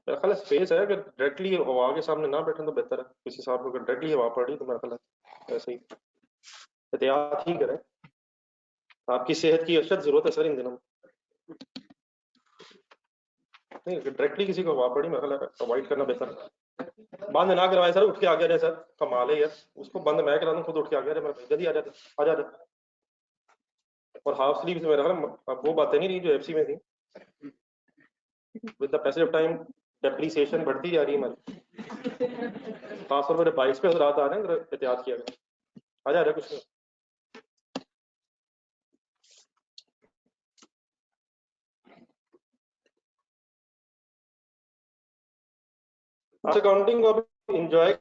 मेरा ख्याल स्पेस है। अगर डायरेक्टली हवा के सामने ना बैठे तो बेहतर है। किसी साहब को अगर डायरेक्टली हवा पड़ी तो मेरा ख्याल है ऐसे ही एहतियात ही करें। आपकी सेहत की अशद जरूरत है सर इन दिनों में। नहीं डायरेक्टली किसी को हवा पड़ी मेरा ख्याल है अवॉइड करना बेहतर है। बंद ना करवाए सर, उठ के आ गया सर, कमाल है यार। उसको बंद मैं करा दूं, खुद उठ के आ गया मेरा भाई, जल्दी आ जा। और हाफ स्लीव से मेरा ख्याल वो बातें नहीं रही जो एफसी में थी। With the passage of time depreciation बढ़ती जा रही है हमारी, खासतौर पर बाइक्स पे हजरात आ रहे हैं, जरा एहतियात किया गया। आ जा रहा कुछ नहीं। आप अकाउंटिंग को आप इंजॉय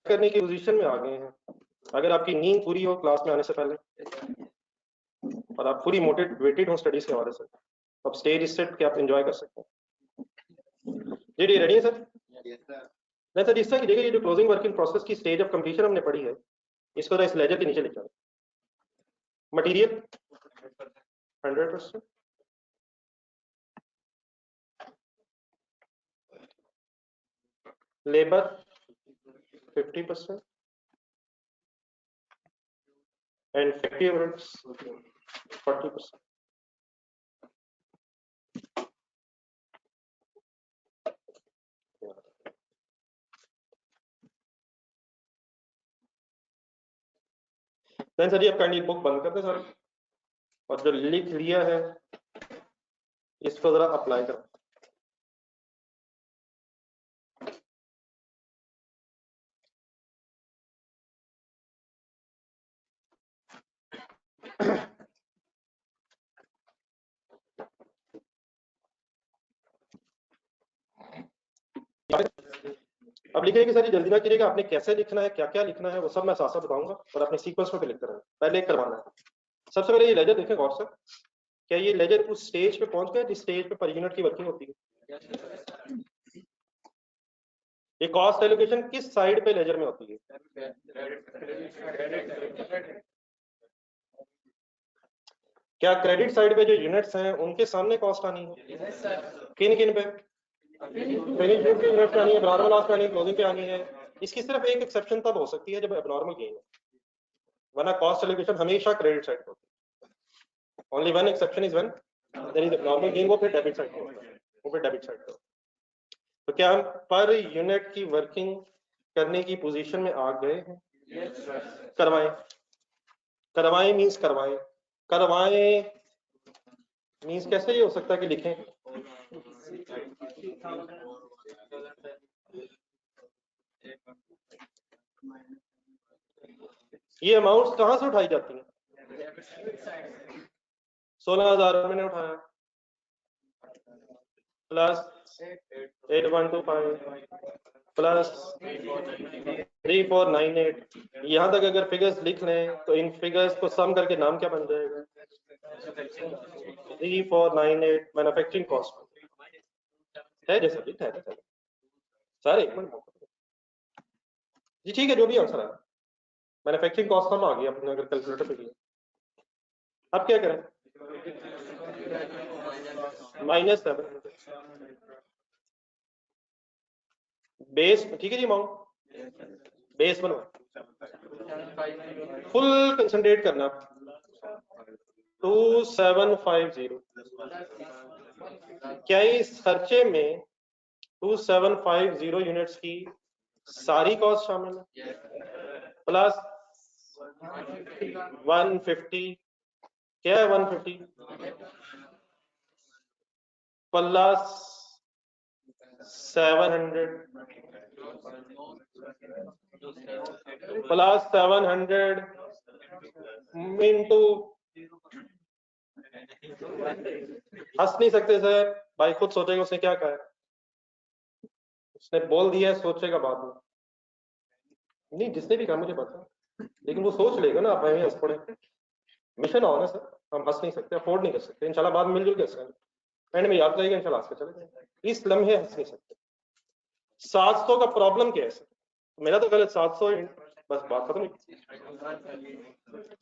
करने की पोजीशन में आ गए हैं। अगर आपकी नींद पूरी हो क्लास में आने से पहले और आप पूरी मोटिवेटेड हो स्टडीज के हवाले से, अब स्टेज इस सेट के आप इंजॉय कर सकते हैं। जी रेडी है सर? नहीं सर, इस तरह की देखिए, ये जो क्लोजिंग वर्किंग प्रोसेस की स्टेज ऑफ कंप्लीशन हमने पढ़ी है, इसको इस लेजर के नीचे लिखा है। Material 100%, labour 50% and factory overheads 40%. Then sir जी आप काइंडली बुक बंद करते सर, और जो लिख लिया है इसको जरा अप्लाई करो। अब लिखने की सारी जल्दी ना करिएगा, आपने कैसे लिखना है, क्या क्या लिखना है, वो सब मैं साथ साथ बताऊंगा और अपने सीक्वेंस में लिखते रहना। पहले एक करवाना है, सबसे पहले ये लेजर देखें गौर से। क्या ये लेजर उस स्टेज पे पहुंच गया जिस स्टेज पे पर यूनिट की वर्किंग होती है? ये कॉस्ट एलोकेशन किस साइड पे लेजर में होती है? क्या क्रेडिट साइड पे जो यूनिट्स हैं उनके सामने कॉस्ट आनी है? किन किन पे? फिनिश गुड की यूनिट पे आनी है, नॉर्मल लॉस पे आनी है, क्लोजिंग पे आनी है। इसकी सिर्फ एक एक्सेप्शन तब हो सकती है जब एबनॉर्मल गेन है, वरना कॉस्ट एलोकेशन हमेशा क्रेडिट साइड पे होती है। Only one exception is when there is abnormal gain, वो फिर डेबिट साइड पे होता है, वो फिर डेबिट साइड पे। तो क्या हम पर यूनिट की वर्किंग करने की पोजीशन में आ गए हैं? करवाएं, करवाएं मींस करवाएं, करवाएं मींस कैसे ये हो सकता है कि लिखें? ये अमाउंट्स कहां से उठाई जाती हैं? 16,000 मैंने उठाया प्लस 8125 प्लस 3498। यहां तक अगर फिगर्स लिख लें तो इन फिगर्स को सम करके नाम क्या बन जाएगा? 3498 मैन्युफैक्चरिंग कॉस्ट है। जैसा भी है सर, एक मिनट जी, ठीक है, जो भी आंसर है मैन्युफैक्चरिंग कॉस्ट हम आ गई अपने अगर कैलकुलेटर पे लिया। अब क्या करें? -7 बेस, ठीक है जी, अमाउंट बेस बनवा फुल कंसंट्रेट करना 2750। क्या इस खर्चे में 2750 यूनिट्स की सारी कॉस्ट शामिल है? प्लस 150, क्या है 150 प्लस 700 प्लस 700 इंटू, हंस नहीं सकते सर, भाई खुद सोचेगा उसने क्या कहा है, उसने बोल दिया है, सोचेगा बाद में। नहीं जिसने भी कहा मुझे पता, लेकिन वो सोच लेगा ना, आप भाई हंस पड़े, मिशन हो ना सर, हम हंस नहीं सकते, अफोर्ड नहीं कर सकते, इंशाल्लाह बाद में मिलजुल के हंसेंगे, एंड में याद रहेगा इंशाल्लाह हंस के चले जाएंगे, इस लम्हे हंस नहीं सकते। 700 का प्रॉब्लम क्या है सर? मेरा तो गलत, 700 बस बात खत्म,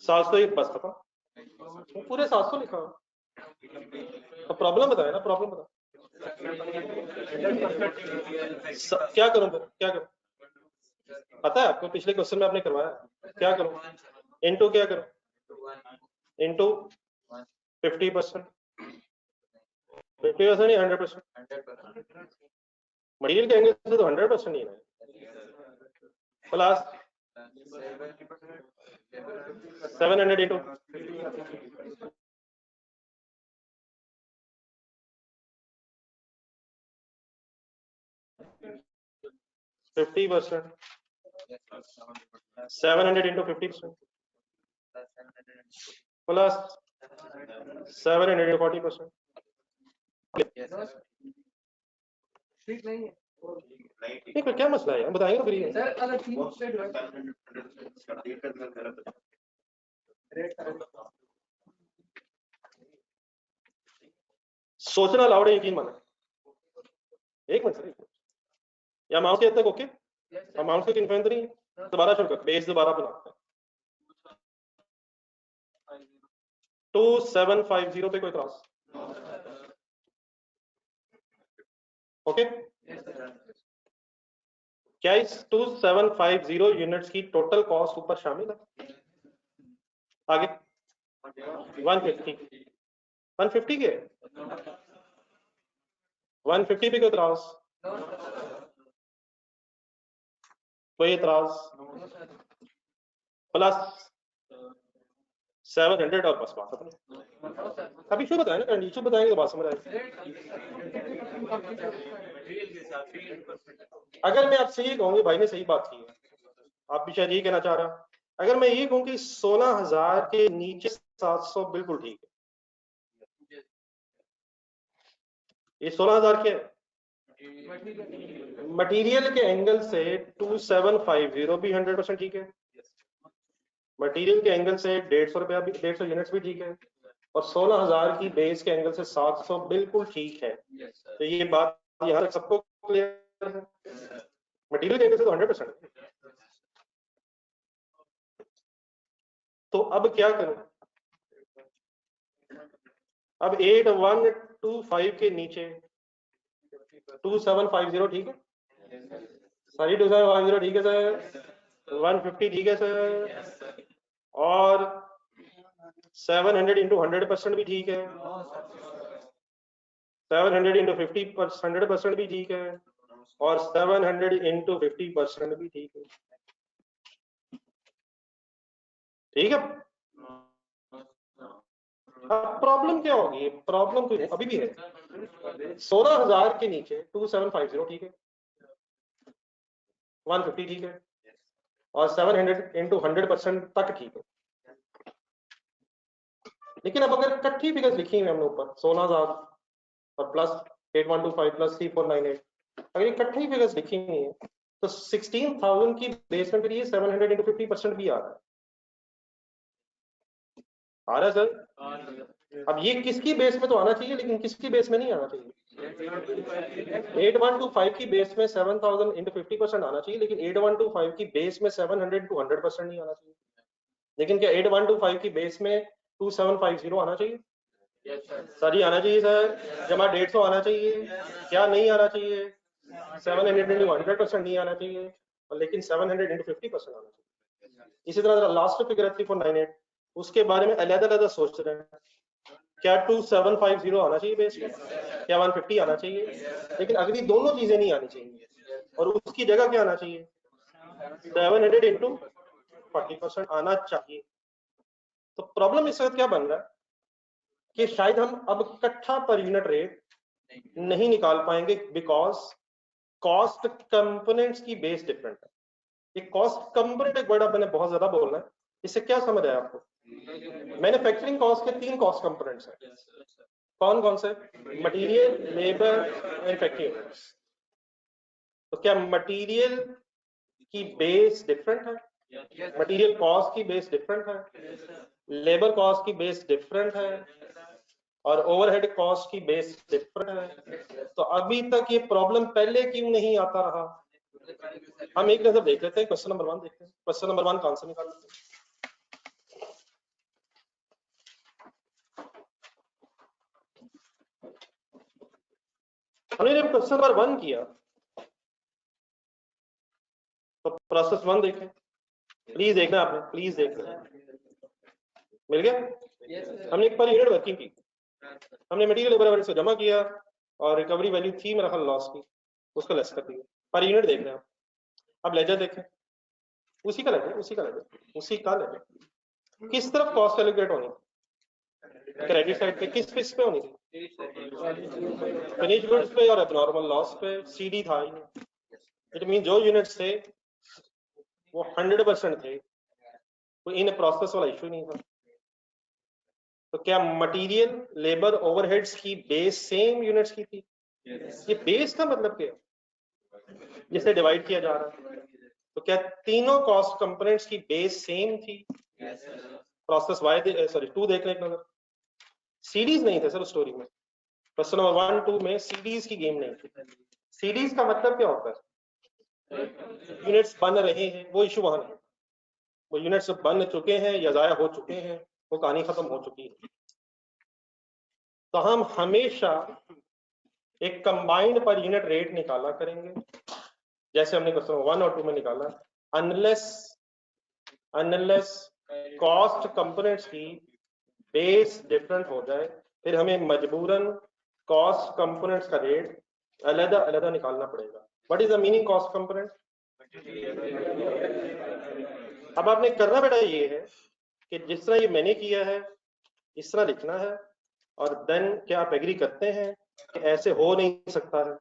700 बस खत्म, पूरे 700 लिखा हो तो प्रॉब्लम बताए ना, प्रॉब्लम बता, क्या करूं फिर, क्या करूं? पता है आपको, पिछले क्वेश्चन में आपने करवाया, क्या करूं? इनटू क्या करूं? इनटू 50%, 50% या 100%? मटेरियल के एंगल से तो 100% ही है, plus 700 into 50%, 700 into 50% plus 700 into 40%। ठीक नहीं है नहीं कोई क्या मसला है यार, बताएंगे फिर ये। सर, अगर 3 से सोचना लाउड है, यकीन माना, एक मिनट सर, या माउस के तक ओके, अब माउस की इन्फ्लुएंस नहीं है, दोबारा शुरू कर, बेस दोबारा बनाते हैं। 2750 पे कोई क्रॉस, ओके? क्या इस 2750 यूनिट्स की टोटल कॉस्ट ऊपर शामिल है? आगे 150, 150 के 150 पे कोई क्रॉस, कोई एतराज, प्लस 700 और बस बात खत्म। अभी इशू बताए ना, कंडीशन बताएंगे तो बात समझ आएगी। अगर मैं आपसे ये कहूँगी, भाई ने सही बात की है, आप भी शायद ये कहना चाह रहा, अगर मैं ये कहूँ कि 16,000 के नीचे 700 बिल्कुल ठीक है, ये 16,000 के मटेरियल के एंगल से 2750 भी 100% ठीक है, मटेरियल के एंगल से 150 रुपया भी, 150 यूनिट्स भी ठीक है, और 16,000 की बेस के एंगल से 700 बिल्कुल ठीक है। तो ये बात यहाँ तक सबको क्लियर है, मटेरियल के एंगल से तो 100%। तो अब क्या करूं? अब 8125 के नीचे 2750 ठीक है, सारी 2750 ठीक है सर, 150 ठीक है सर, और 700 इंटू 100% भी ठीक है, 700 इंटू 100% भी ठीक है, और 700 इंटू 50% भी ठीक है, ठीक है। अब प्रॉब्लम क्या होगी? प्रॉब्लम तो अभी भी है, 16,000 के नीचे 2750 ठीक है, 150 ठीक है, और 700 इंटू 100% तक ठीक है। लेकिन अब अगर इकट्ठी फिगर्स लिखी हुई हमने ऊपर 16,000 और प्लस 8125 प्लस 3498, अगर इकट्ठी फिगर्स लिखी हुई है तो 16,000 की बेस में फिर ये 700 इंटू 50% भी आ रहा है, आ रहा है सर। अब ये किसकी बेस में तो आना चाहिए, लेकिन किसकी बेस में नहीं आना चाहिए? 8125 की बेस में 7,000 इंटू 50% आना चाहिए, लेकिन 8125 की बेस में 700 इंटू 100% नहीं आना चाहिए। लेकिन क्या 8125 की बेस में 2750 आना चाहिए? सर ये आना चाहिए सर, जमा 150 आना चाहिए, क्या नहीं आना चाहिए? 700 इंटू 100% नहीं आना चाहिए, और लेकिन 700 इंटू 50% आना चाहिए। इसी तरह लास्ट फिगर 3498, उसके बारे में अलग-अलग सोच रहे हैं, क्या 2750 आना चाहिए बेस में, क्या 150 आना चाहिए, लेकिन अगली दोनों चीजें नहीं आनी चाहिए, और उसकी जगह क्या आना चाहिए? 700 इंटू 40% आना चाहिए। तो प्रॉब्लम इस वक्त क्या बन रहा है कि शायद हम अब इकट्ठा पर यूनिट रेट नहीं निकाल पाएंगे, बिकॉज कॉस्ट कंपोनेंट्स की बेस डिफरेंट है। ये कॉस्ट कंपोनेंट एक वर्ड मैंने बहुत ज्यादा बोलना है, इससे क्या समझ आया आपको? मैन्युफैक्चरिंग कॉस्ट के 3 कॉस्ट कंपोनेंट्स हैं। कौन कौन से? Material, labour and factory units. तो क्या मटेरियल की बेस डिफरेंट है? मटेरियल कॉस्ट की बेस डिफरेंट है, लेबर कॉस्ट की बेस डिफरेंट है, और ओवरहेड कॉस्ट की बेस डिफरेंट है। तो अभी तक ये प्रॉब्लम पहले क्यों नहीं आता रहा? हम एक नजर देख लेते हैं, क्वेश्चन नंबर 1 देखते हैं। क्वेश्चन नंबर 1 का आंसर निकाल लेते हैं। हमने जब क्वेश्चन नंबर 1 किया तो प्रोसेस 1 देखें, प्लीज देखना आपने, प्लीज देखना। मिल गया? हमने एक पर यूनिट वर्किंग की, हमने मटेरियल लेबर एवरेज को जमा किया और रिकवरी वैल्यू थी मेरा ख्याल लॉस की, उसको लेस कर दिया। पर यूनिट देख रहे हैं। अब लेजर देखें, उसी का लेजर, उसी का लेजर, उसी का लेजर। किस तरफ कॉस्ट एलोकेट होनी? क्रेडिट साइड पे किस पे होनी थी? फिनिश गुड्स पे और एबनॉर्मल लॉस पे। सीडी था ही नहीं। इट मीन जो यूनिट्स थे वो 100% थे, कोई इन प्रोसेस वाला इशू नहीं था। तो क्या मटेरियल, लेबर, ओवरहेड्स की बेस सेम यूनिट्स की थी? ये बेस का मतलब क्या है? जिसे डिवाइड किया जा रहा है। तो क्या तीनों कॉस्ट कंपोनेंट्स की बेस सेम थी? प्रोसेस वाई, सॉरी 2 देख लें एक नजर। सीडीज नहीं थे सर उस स्टोरी में। क्वेश्चन नंबर 1, 2 में सीडीज की गेम नहीं थी। सीडीज का मतलब क्या होता है? यूनिट्स बन रहे हैं, वो इशू वहां नहीं। वो यूनिट्स बन चुके हैं या जाया हो चुके हैं, वो कहानी खत्म हो चुकी है। तो हम हमेशा एक कंबाइंड पर यूनिट रेट निकाला करेंगे, जैसे हमने क्वेश्चन 1 और 2 में निकाला। अनलेस कॉस्ट कंपोनेंट्स की बेस डिफरेंट हो जाए, फिर हमें मजबूरन कॉस्ट कंपोनेंट्स का रेट अलग अलग निकालना पड़ेगा। What is the meaning cost component? अब आपने करना बेटा ये है कि जिस तरह ये मैंने किया है इस तरह लिखना है, और देन क्या आप एग्री करते हैं कि ऐसे हो नहीं सकता है?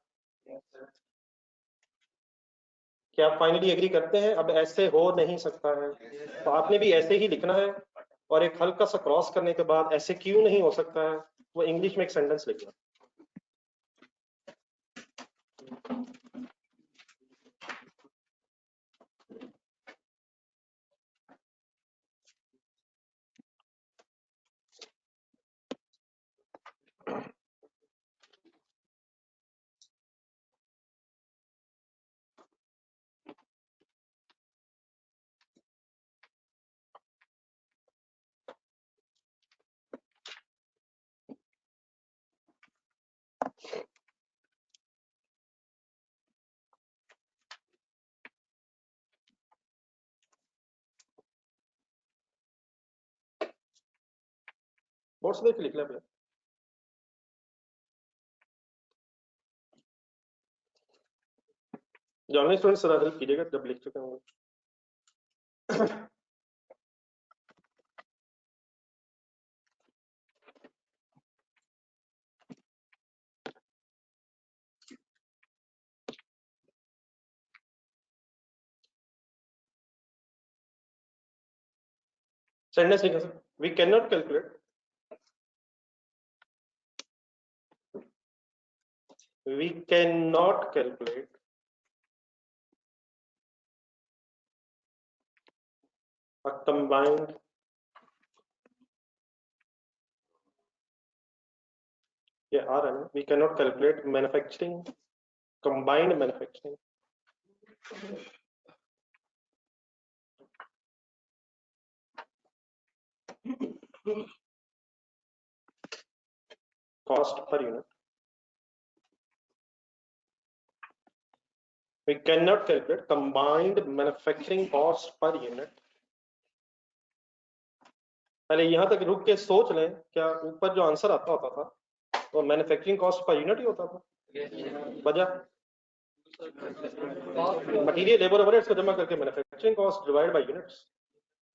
क्या आप फाइनली एग्री करते हैं अब ऐसे हो नहीं सकता है? तो आपने भी ऐसे ही लिखना है, और एक हल्का सा क्रॉस करने के बाद ऐसे क्यों नहीं हो सकता है वो इंग्लिश में एक सेंटेंस लिखना। बोर्ड से देख के लिख लें। जो ऑनलाइन स्टूडेंट्स जरा हेल्प कीजिएगा जब लिख चुके होंगे। सेंटेंस लिखा sir, we can not calculate a combined we cannot calculate combined manufacturing cost per unit. We cannot calculate combined manufacturing cost per unit. पहले यहां तक रुक के सोच लें, क्या ऊपर जो आंसर आता होता था वो मैन्युफैक्चरिंग कॉस्ट पर यूनिट ही होता था? वजह मटेरियल, लेबर, ओवरहेड्स को जमा करके manufacturing cost divide by units,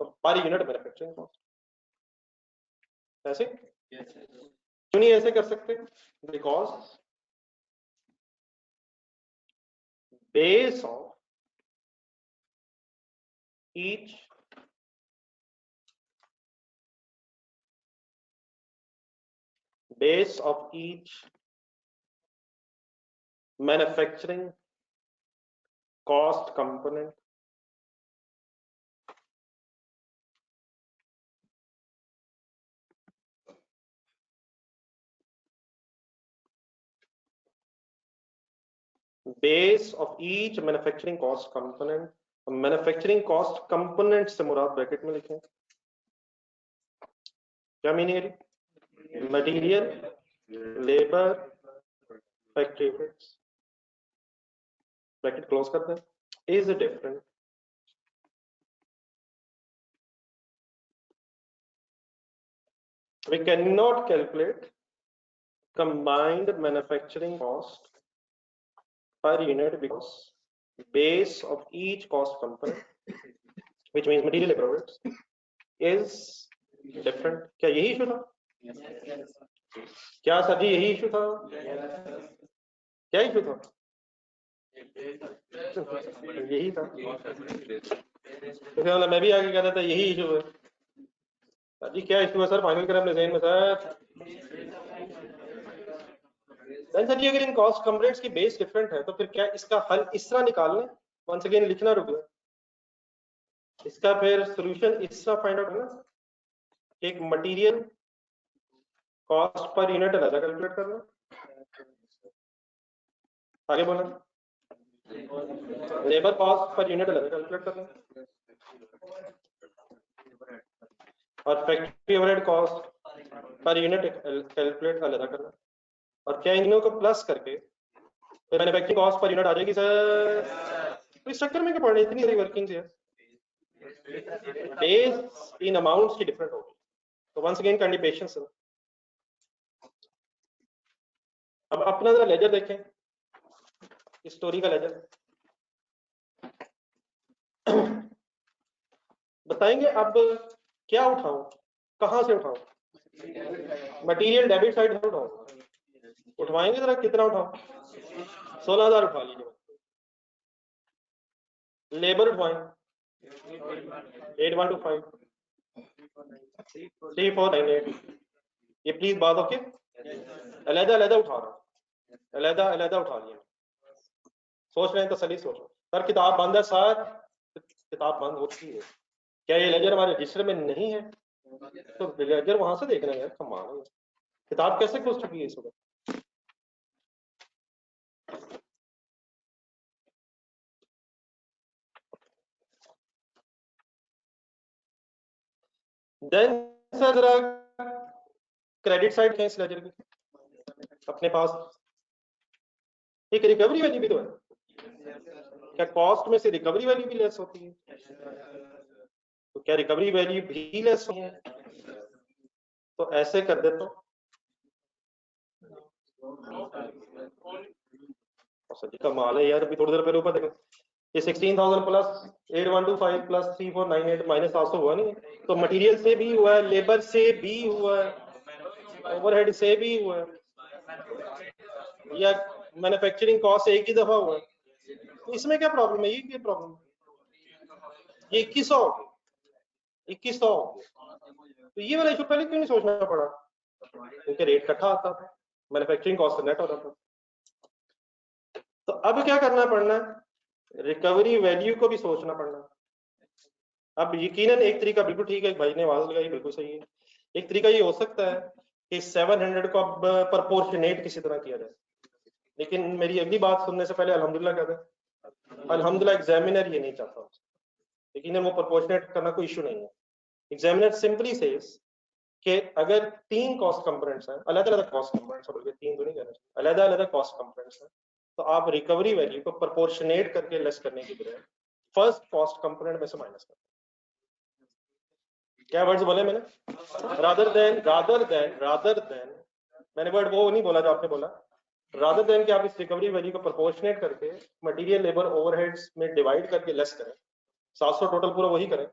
तो पर यूनिट मैन्युफैक्चरिंग कॉस्ट। ऐसे क्यों नहीं ऐसे कर सकते? Because base of each manufacturing cost component base of each manufacturing cost component. Manufacturing cost component से मुराद ब्रैकेट में लिखें, क्या मीनिंग है? Material, labour, factory effects, bracket close करते हैं, is different we cannot calculate combined manufacturing cost per unit because base of each cost component, which means material labor overheads, is different. क्या यही issue था? क्या sir जी यही issue था? क्या issue था? यही था। तो मैं भी आगे कहता था यही इशू है। सर जी क्या इशू है सर? फाइनल करें अपने ज़हन में सर। सर जी अगर इन कॉस्ट कंपोनेंट्स की बेस डिफरेंट है तो फिर क्या इसका हल इस तरह निकालना? वंस अगेन लिखना रुक गया, इसका फिर सॉल्यूशन इस तरह फाइंड आउट करना, एक मटेरियल कॉस्ट पर यूनिट अलग कैलकुलेट करना, आगे बोला लेबर कॉस्ट पर यूनिट अलग कैलकुलेट करना, और factory overhead cost per unit calculate अलग करना, और क्या इन को प्लस करके फिर मैन्युफैक्चरिंग कॉस्ट पर यूनिट आ जाएगी सर? तो इस चक्कर में क्या पढ़ने इतनी सारी वर्किंग्स है, बेस इन अमाउंट्स की डिफरेंट होगी। तो वंस अगेन कैंडी पेशेंस। अब अपना जरा लेजर देखें, स्टोरी का लेजर बताएंगे। अब क्या उठाऊं, कहां से उठाऊं? मटेरियल डेबिट साइड से उठाऊं, उठवाएंगे जरा, कितना उठाऊं? 16,000 उठा लीजिए। लेबर उठवाएं 8125 3498। ये प्लीज बात ओके, अलहदा अलहदा उठा रहा हूं, अलहदा अलहदा उठा लिया। सोच रहे हैं तसल्ली सोचो सर, किताब बंद है सर, किताब बंद होती है क्या? ये लेजर हमारे रजिस्टर में नहीं है तो लेजर वहां से देखना है। कमाल है, किताब कैसे खुल चुकी है इस वक्त? देन सर जरा क्रेडिट साइड है इस लेजर की अपने पास, एक रिकवरी वैल्यू भी तो है। क्या कॉस्ट में से रिकवरी वैल्यू भी लेस होती है? तो क्या रिकवरी वैल्यू भी लेस होती है? तो ऐसे कर देता हूं, कमाल है यार। अभी थोड़ी देर पहले ऊपर देखो, ये 16,000 प्लस 8125 प्लस 3498 माइनस 700 हुआ नहीं? तो मटेरियल से भी हुआ है, लेबर से भी हुआ है, ओवरहेड से भी हुआ है, या मैन्युफैक्चरिंग कॉस्ट एक ही दफा हुआ है। तो इसमें क्या प्रॉब्लम है? ये क्या प्रॉब्लम है? ये 2100 तो ये वाला इशू पहले क्यों नहीं सोचना पड़ा? क्योंकि रेट इकट्ठा आता था, मैन्युफैक्चरिंग कॉस्ट नेट हो जाता। तो अब क्या करना पड़ना है? रिकवरी वैल्यू को भी सोचना पड़ना। अब यकीनन एक तरीका बिल्कुल ठीक है, भाई ने आवाज लगाई, बिल्कुल सही है। एक तरीका ये हो सकता है कि 700 को अब प्रपोर्शनेट किसी तरह किया जाए, लेकिन मेरी अगली बात सुनने से पहले अल्हम्दुलिल्लाह कहते हैं, अल्हम्दुलिल्लाह एग्जामिनर ये नहीं चाहता, लेकिन वो प्रपोर्शनेट करना कोई इशू नहीं है। एग्जामिनर सिंपली सेज कि अगर 3 कॉस्ट कंपोनेंट्स हैं, अलग-अलग कॉस्ट कंपोनेंट्स हैं, बल्कि 3 तो नहीं कहना, अलग-अलग कॉस्ट कंपोनेंट्स हैं, तो आप रिकवरी वैल्यू को प्रपोर्शनेट करके लेस करने की बजाय फर्स्ट कॉस्ट कंपोनेंट में से माइनस करते हैं। क्या वर्ड्स बोले मैंने? रादर देन मैंने वर्ड वो नहीं बोला जो आपने बोला। रादर देन कि आप इस रिकवरी वैल्यू को प्रोपोर्शनेट करके मटेरियल लेबर ओवरहेड्स में डिवाइड करके लेस करें, 700 टोटल पूरा वही करें,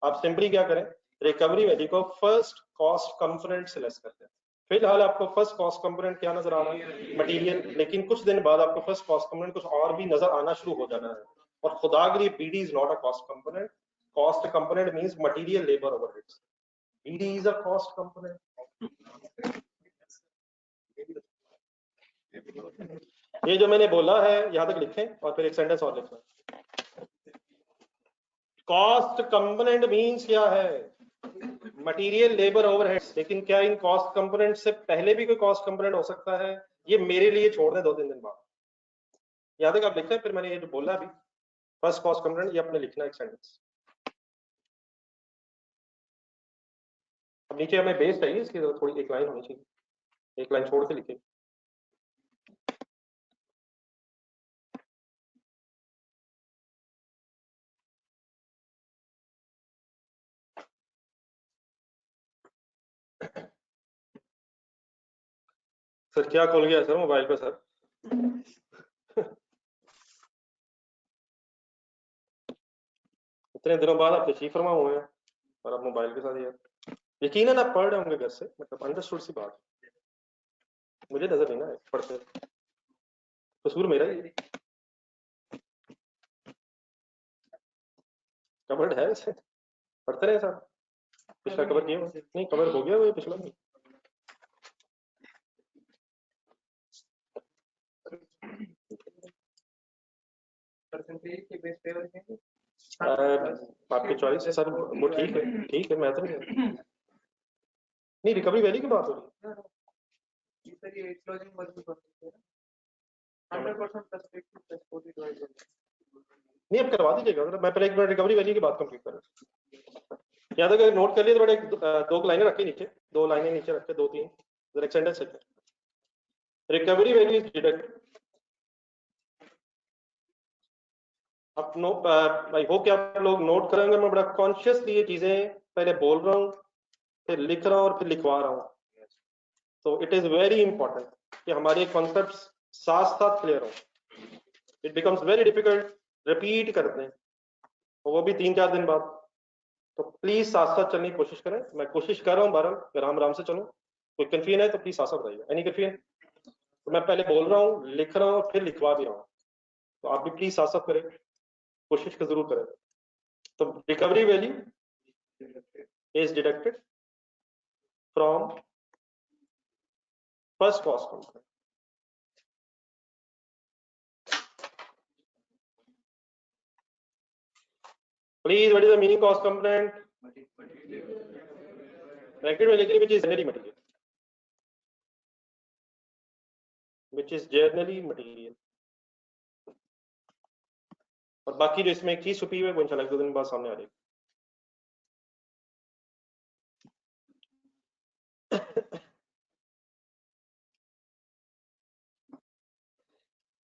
आप सिंपली क्या करें, रिकवरी वैल्यू को फर्स्ट कॉस्ट कंपोनेंट से लेस करते हैं। फिलहाल आपको फर्स्ट कॉस्ट कंपोनेंट क्या नजर आ रहा है? मटेरियल। लेकिन कुछ दिन बाद आपको फर्स्ट कॉस्ट कंपोनेंट कुछ और भी नजर आना शुरू हो जाना है। और खुदा के लिए BD is not a cost component. Cost component means material labour overheads. BD is a cost component. ये जो मैंने बोला है यहां तक लिखें और फिर एक सेंटेंस और लिखें। कॉस्ट कंपोनेंट मींस क्या है? Material labour overheads. लेकिन क्या इन कॉस्ट कंपोनेंट से पहले भी कोई कॉस्ट कंपोनेंट हो सकता है? ये मेरे लिए छोड़ दें 2-3 दिन बाद। यहां तक आप लिखते हैं, फिर मैंने ये जो बोला अभी फर्स्ट कॉस्ट कंपोनेंट, ये आपने लिखना एक सेंटेंस। अब नीचे हमें बेस चाहिए, इसकी थोड़ी एक लाइन होनी चाहिए, एक लाइन छोड़ के लिखे। सर क्या खोल गया सर मोबाइल पे सर? इतने दिनों बाद आप तशरीफ फरमा हुए हैं और आप मोबाइल के साथ यार। यकीनन आप पढ़ रहे होंगे घर से, मतलब अंडरस्टूड सी बात। मुझे नजर नहीं ना है पढ़ते, कसूर मेरा ही। कवर्ड है वैसे, पढ़ते रहे साहब। पिछला कवर किया हुआ? नहीं कवर हो गया वो पिछला नहीं। परसेंटेज के बेस पे रखेंगे। आपकी चॉइस है सर, वो ठीक है मैं तो नहीं रिकवरी वैली की बात हो रही है। सर ये क्लोजिंग मजबूत हो सकते हैं 100% पर्सपेक्टिव प्लस 40 डिवाइड। नहीं अब करवा दीजिएगा, अगर मैं पहले एक बार रिकवरी वैली की बात कंप्लीट करूं। याद है अगर नोट कर लिए तो बड़े दो लाइनें रखे नीचे, 2 लाइनें नीचे रखे, 2-3 जरा एक सेंटेंस है। Recovery valley is deducted. अब नो आई होप कि आप लोग नोट करेंगे, मैं बड़ा कॉन्शियसली ये चीजें पहले बोल रहा हूँ, फिर लिख रहा हूँ और फिर लिखवा रहा हूँ। तो इट इज वेरी इंपॉर्टेंट कि हमारे कॉन्सेप्ट्स साथ साथ क्लियर हो। It becomes very difficult repeat करते हैं, और वो भी 3-4 दिन बाद। तो प्लीज साथ साथ चलने की कोशिश करें। मैं कोशिश कर रहा हूँ बहरहाल आराम आराम से चलूं। कोई कंफ्यूजन है तो प्लीज साथ साथ बताइएगा। Any confusion? तो मैं पहले बोल रहा हूँ, लिख रहा हूँ, फिर लिखवा भी रहा हूँ, तो आप भी प्लीज साथ साथ करें, कोशिश का जरूर करें। तो recovery value is deducted from first cost component. Please, what is the meaning cost component? Directed value which is generally material. Which is generally material. और बाकी जो इसमें एक चीज छुपी हुई है वो इंशाल्लाह 2 दिन बाद सामने आ जाएगी।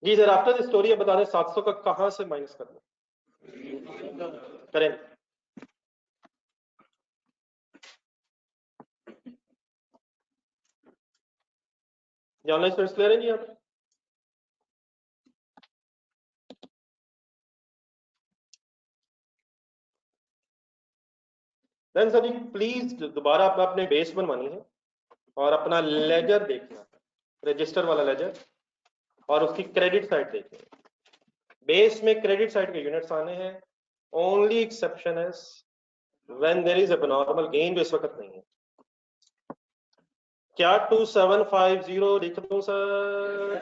जी सर, आफ्टर दिस स्टोरी बता दें 700 का कहां से माइनस करना करें। ऑनलाइन स्टूडेंट्स क्लियर है जी आप? देन सर जी प्लीज दोबारा आप अपने बेस बनवानी है और अपना लेजर देखना, रजिस्टर वाला लेजर, और उसकी क्रेडिट साइड देखनी है। बेस में क्रेडिट साइड के यूनिट्स आने हैं। ओनली एक्सेप्शन है when there is abnormal gain, जो इस वक्त नहीं है। क्या 2750 लिख दूं सर?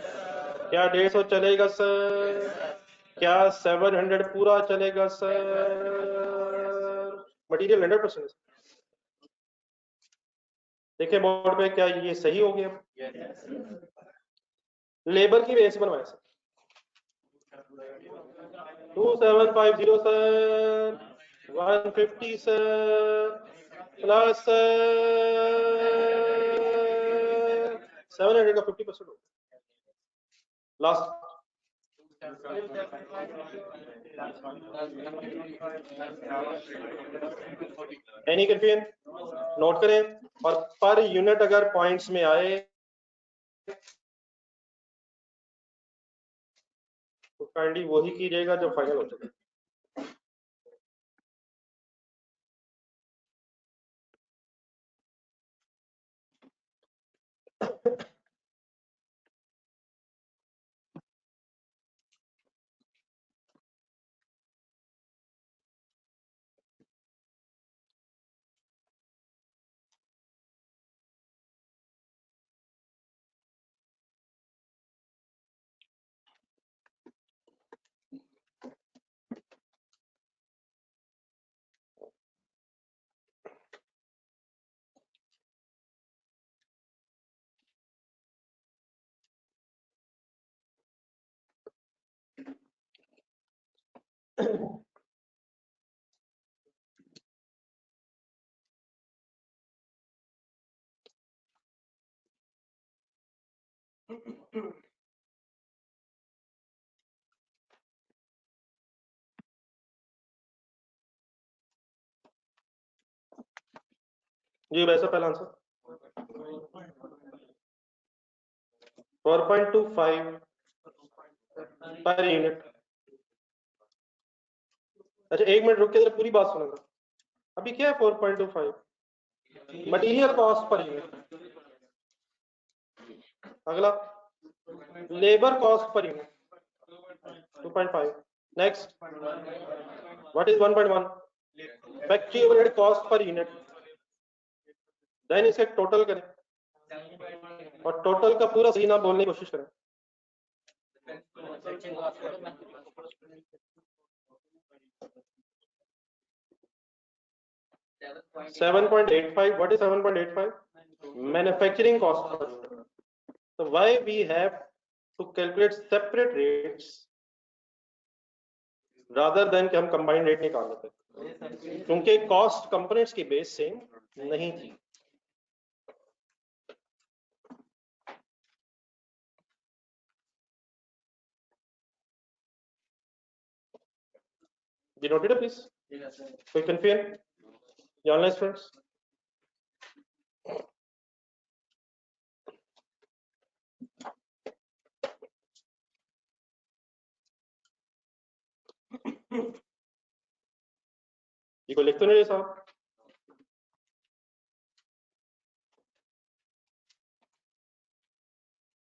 क्या 150 चलेगा सर? क्या 700 पूरा चलेगा सर? मटेरियल 100%। देखिए बोर्ड पे, क्या ये सही हो गया? लेबर की बेस बनवाए सर। 2750 सर, 150 सर, प्लस 700 का 50% हो लास्ट। Any confusion? नोट करें, और पर यूनिट अगर पॉइंट्स में आए तो काइंडली वही कीजिएगा जो फाइनल हो चुका है। जी वैसा पहला आंसर 4.25 पर यूनिट। अच्छा 1 मिनट रुक के जरा पूरी बात सुनो। अभी क्या है 4.25 मटीरियल कॉस्ट पर यूनिट। अगला labour cost per unit 2.5। Next what is 1.1 factory overhead cost per unit. Then इसे टोटल करें और टोटल का पूरा सही नाम बोलने की कोशिश करें। $7.85 What is 7.85 manufacturing cost per unit? So why we have to calculate separate rates rather than कि हम combined rate निकाल लेते, क्योंकि cost components की base सेम नहीं थी। You noted it, please? Yes, sir. So you confirm? The online students? ये कोई लिख तो नहीं रहे साहब?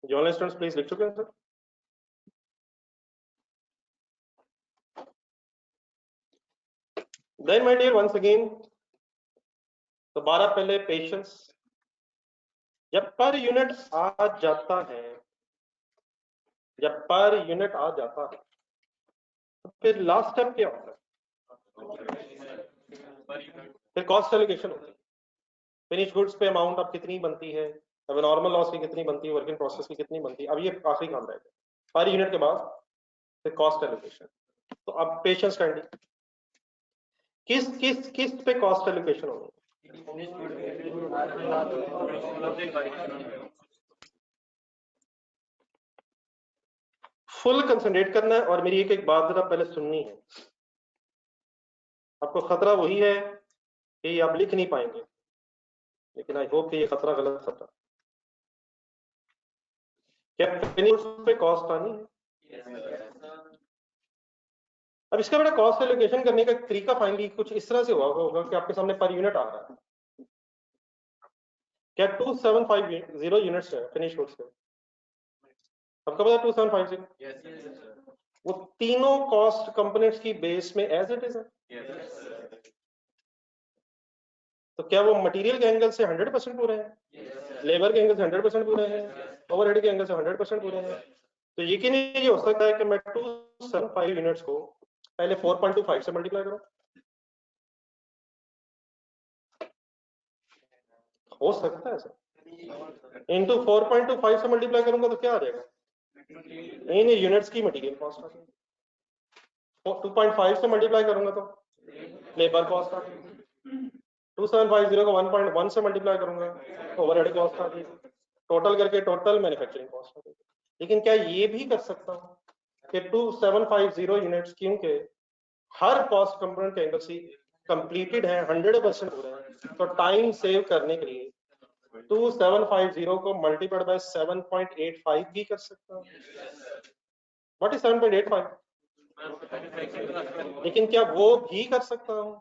The online students please लिख चुके हैं sir? Then my dear once again दोबारा पहले पेशेंस। जब पर यूनिट आ जाता है, जब पर यूनिट आ जाता है तो फिर लास्ट स्टेप क्या होता है? फिर कॉस्ट एलोकेशन होती है। फिनिश गुड्स पे अमाउंट अब कितनी बनती है, अब नॉर्मल लॉस की कितनी बनती है, वर्क इन प्रोसेस की कितनी बनती है। अब ये आखिरी काम रहेगा पर यूनिट के बाद फिर कॉस्ट एलोकेशन। तो अब पेशेंस काइंडली किस किस किस पे कॉस्ट एलोकेशन होगी? फुल कंसंट्रेट करना है और मेरी एक बात जरा पहले सुननी है। आपको खतरा वही है कि आप लिख नहीं पाएंगे, लेकिन आई होप कि ये खतरा गलत खतरा। क्या फिनिश पे कॉस्ट आनी है? अब इसका बड़ा कॉस्ट एलोकेशन करने का तरीका फाइनली कुछ इस तरह से हुआ होगा कि आपके सामने पर यूनिट आ रहा है। क्या 2750 यूनिट्स है फिनिश गुड्स के? सबका पता 2750? वो तीनों कॉस्ट कंपोनेंट्स की बेस में एज इट इज है। तो क्या वो मटेरियल के एंगल से 100% पूरे हैं, लेबर के एंगल से 100% पूरे हैं, ओवरहेड के एंगल से 100% पूरे हैं? तो यकीन ये हो सकता है कि मैं 275 यूनिट्स को पहले 4.25 से मल्टीप्लाई करूं। हो सकता है सर। इनटू 4.25 से मल्टीप्लाई करूंगा तो क्या आ जाएगा? नहीं यूनिट्स की मटेरियल कॉस्ट आ जाएगी। 2.5 से मल्टीप्लाई करूंगा तो लेबर कॉस्ट आ जाएगी। 2750 को 1.1 से मल्टीप्लाई करूंगा तो ओवरहेड कॉस्ट आ जाएगी। टोटल करके टोटल मैन्युफैक्चरिंग कॉस्ट आ जाएगी। लेकिन क्या ये भी कर सकता हूं कि 2750 यूनिट्स क्योंकि हर कॉस्ट कंपोनेंट के एंगल से कंप्लीटेड है, 100% हो रहे हैं, तो टाइम सेव करने के लिए 2750 को मल्टीप्लाइड बाय 7.85 भी कर सकता हूं। What is 7.85? लेकिन क्या वो भी कर सकता हूं?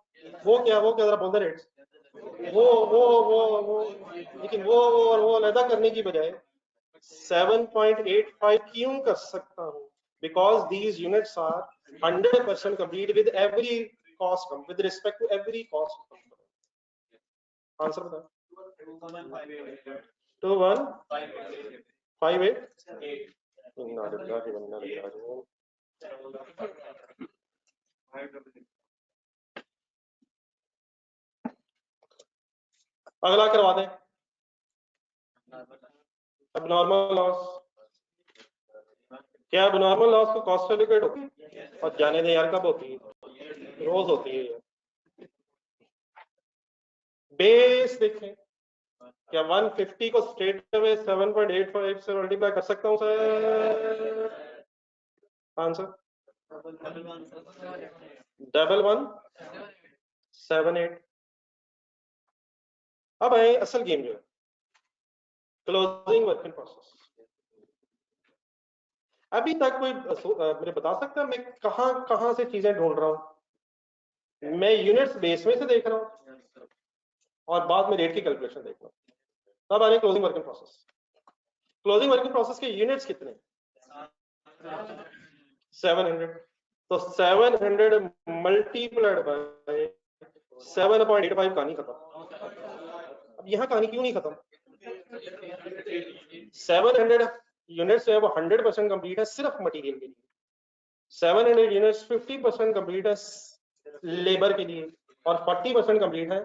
वो क्या जरा बोल दे रेट्स। वो लेकिन वो और वो अलग करने की बजाय 7.85 क्यों कर सकता हूँ? Because these units are 100% complete with every cost with respect to every cost. Answer बताओ। 2158 अगला करवा दें। अब नॉर्मल लॉस, क्या अब नॉर्मल लॉस को कॉस्ट एलोकेट होती है? और जाने दें यार, कब होती है? रोज होती है। बेस देखें, क्या 150 को स्ट्रेट अवे 7.85 से मल्टीप्लाई कर सकता हूं सर? आंसर 1178। अब है असल गेम जो है क्लोजिंग वर्क इन प्रोसेस। अभी तक कोई मुझे बता सकता है मैं कहां से चीजें ढूंढ रहा हूं? मैं यूनिट्स बेस में से देख रहा हूं और बाद में रेट की कैलकुलेशन देख रहा हूं। तब आ रही closing work in process. Closing work in process के यूनिट्स कितने? 700। तो 700 मल्टीप्लाइड बाय 7.85 कहानी खत्म। अब यहाँ कहानी क्यों नहीं खत्म? 700 यूनिट्स है वो 100% कंप्लीट है सिर्फ मटेरियल के लिए। 700 यूनिट्स 50% कंप्लीट है लेबर के लिए और 40% कंप्लीट है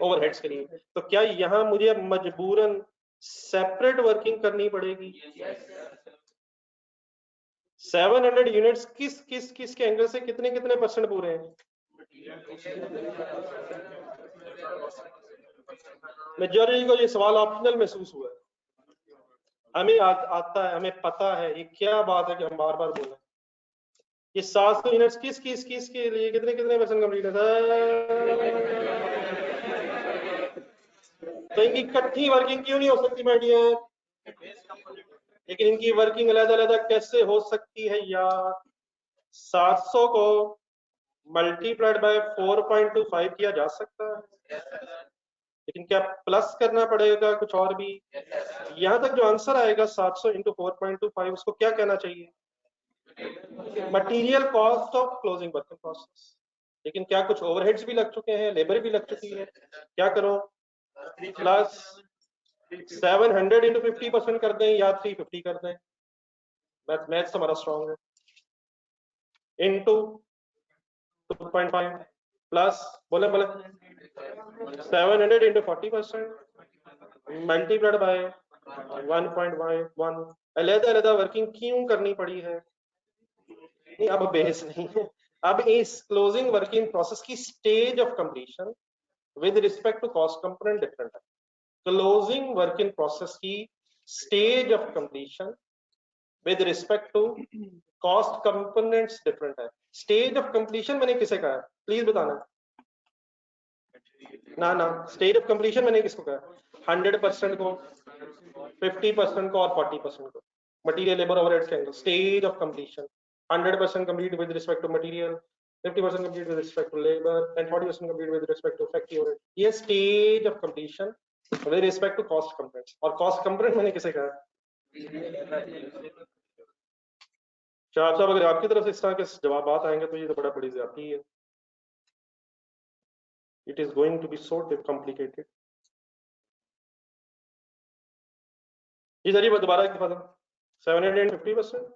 ओवरहेड्स के लिए। तो क्या यहाँ मुझे मजबूरन सेपरेट वर्किंग करनी पड़ेगी? 700 यूनिट्स किस के एंगल से कितने परसेंट पूरे हैं? मेजॉरिटी को ये सवाल ऑप्शनल महसूस हुआ है। हमें आता है, हमें पता है। ये क्या बात है कि हम बार बार बोल रहे हैं? ये 700 यूनिट्स किस के लिए कितने परसेंट कंप्लीट है सर? तो इनकी इकट्ठी वर्किंग क्यों नहीं हो सकती माय डियर? लेकिन इनकी वर्किंग अलग-अलग कैसे हो सकती है यार? 700 को मल्टीप्लाइड बाय 4.25 किया जा सकता है, लेकिन क्या प्लस करना पड़ेगा कुछ और भी? यहाँ तक जो आंसर आएगा 700 इंटू 4.25 उसको क्या कहना चाहिए? Material cost of closing work in process. लेकिन क्या कुछ ओवरहेड्स भी लग चुके हैं, लेबर भी लग चुकी है? क्या करो? प्लस 700 इंटू 50% कर दें या 350 कर दें? मैथ्स हमारा स्ट्रॉन्ग है। इंटू 2.5 प्लस बोले 700 इंटू 40% मल्टीप्लाइड बाय 1.1। अलग-अलग वर्किंग क्यों करनी पड़ी है? नहीं, अब बेस नहीं है। अब इस क्लोजिंग वर्किंग प्रोसेस की stage of completion with respect to cost component different है। क्लोजिंग वर्किंग प्रोसेस की stage of completion with respect to cost components different है। स्टेज ऑफ कंप्लीशन मैंने किसे कहा है? प्लीज बताना। ना स्टेज ऑफ कंप्लीशन मैंने किसको कहा? 100% को, 50% को और 40% को। मटेरियल लेबर ओवरहेड्स के stage of completion 100% complete with respect to material, 50% complete with respect to labor and 40% complete with respect to factory overhead. ये stage of completion with respect to cost components। और cost component मैंने किसे कहा? शाह साहब, अगर आपकी तरफ से इस तरह के जवाब आएंगे तो ये तो बड़ी ज्यादती है। It is going to be so complicated। ये जरिए दोबारा एक दफा 750%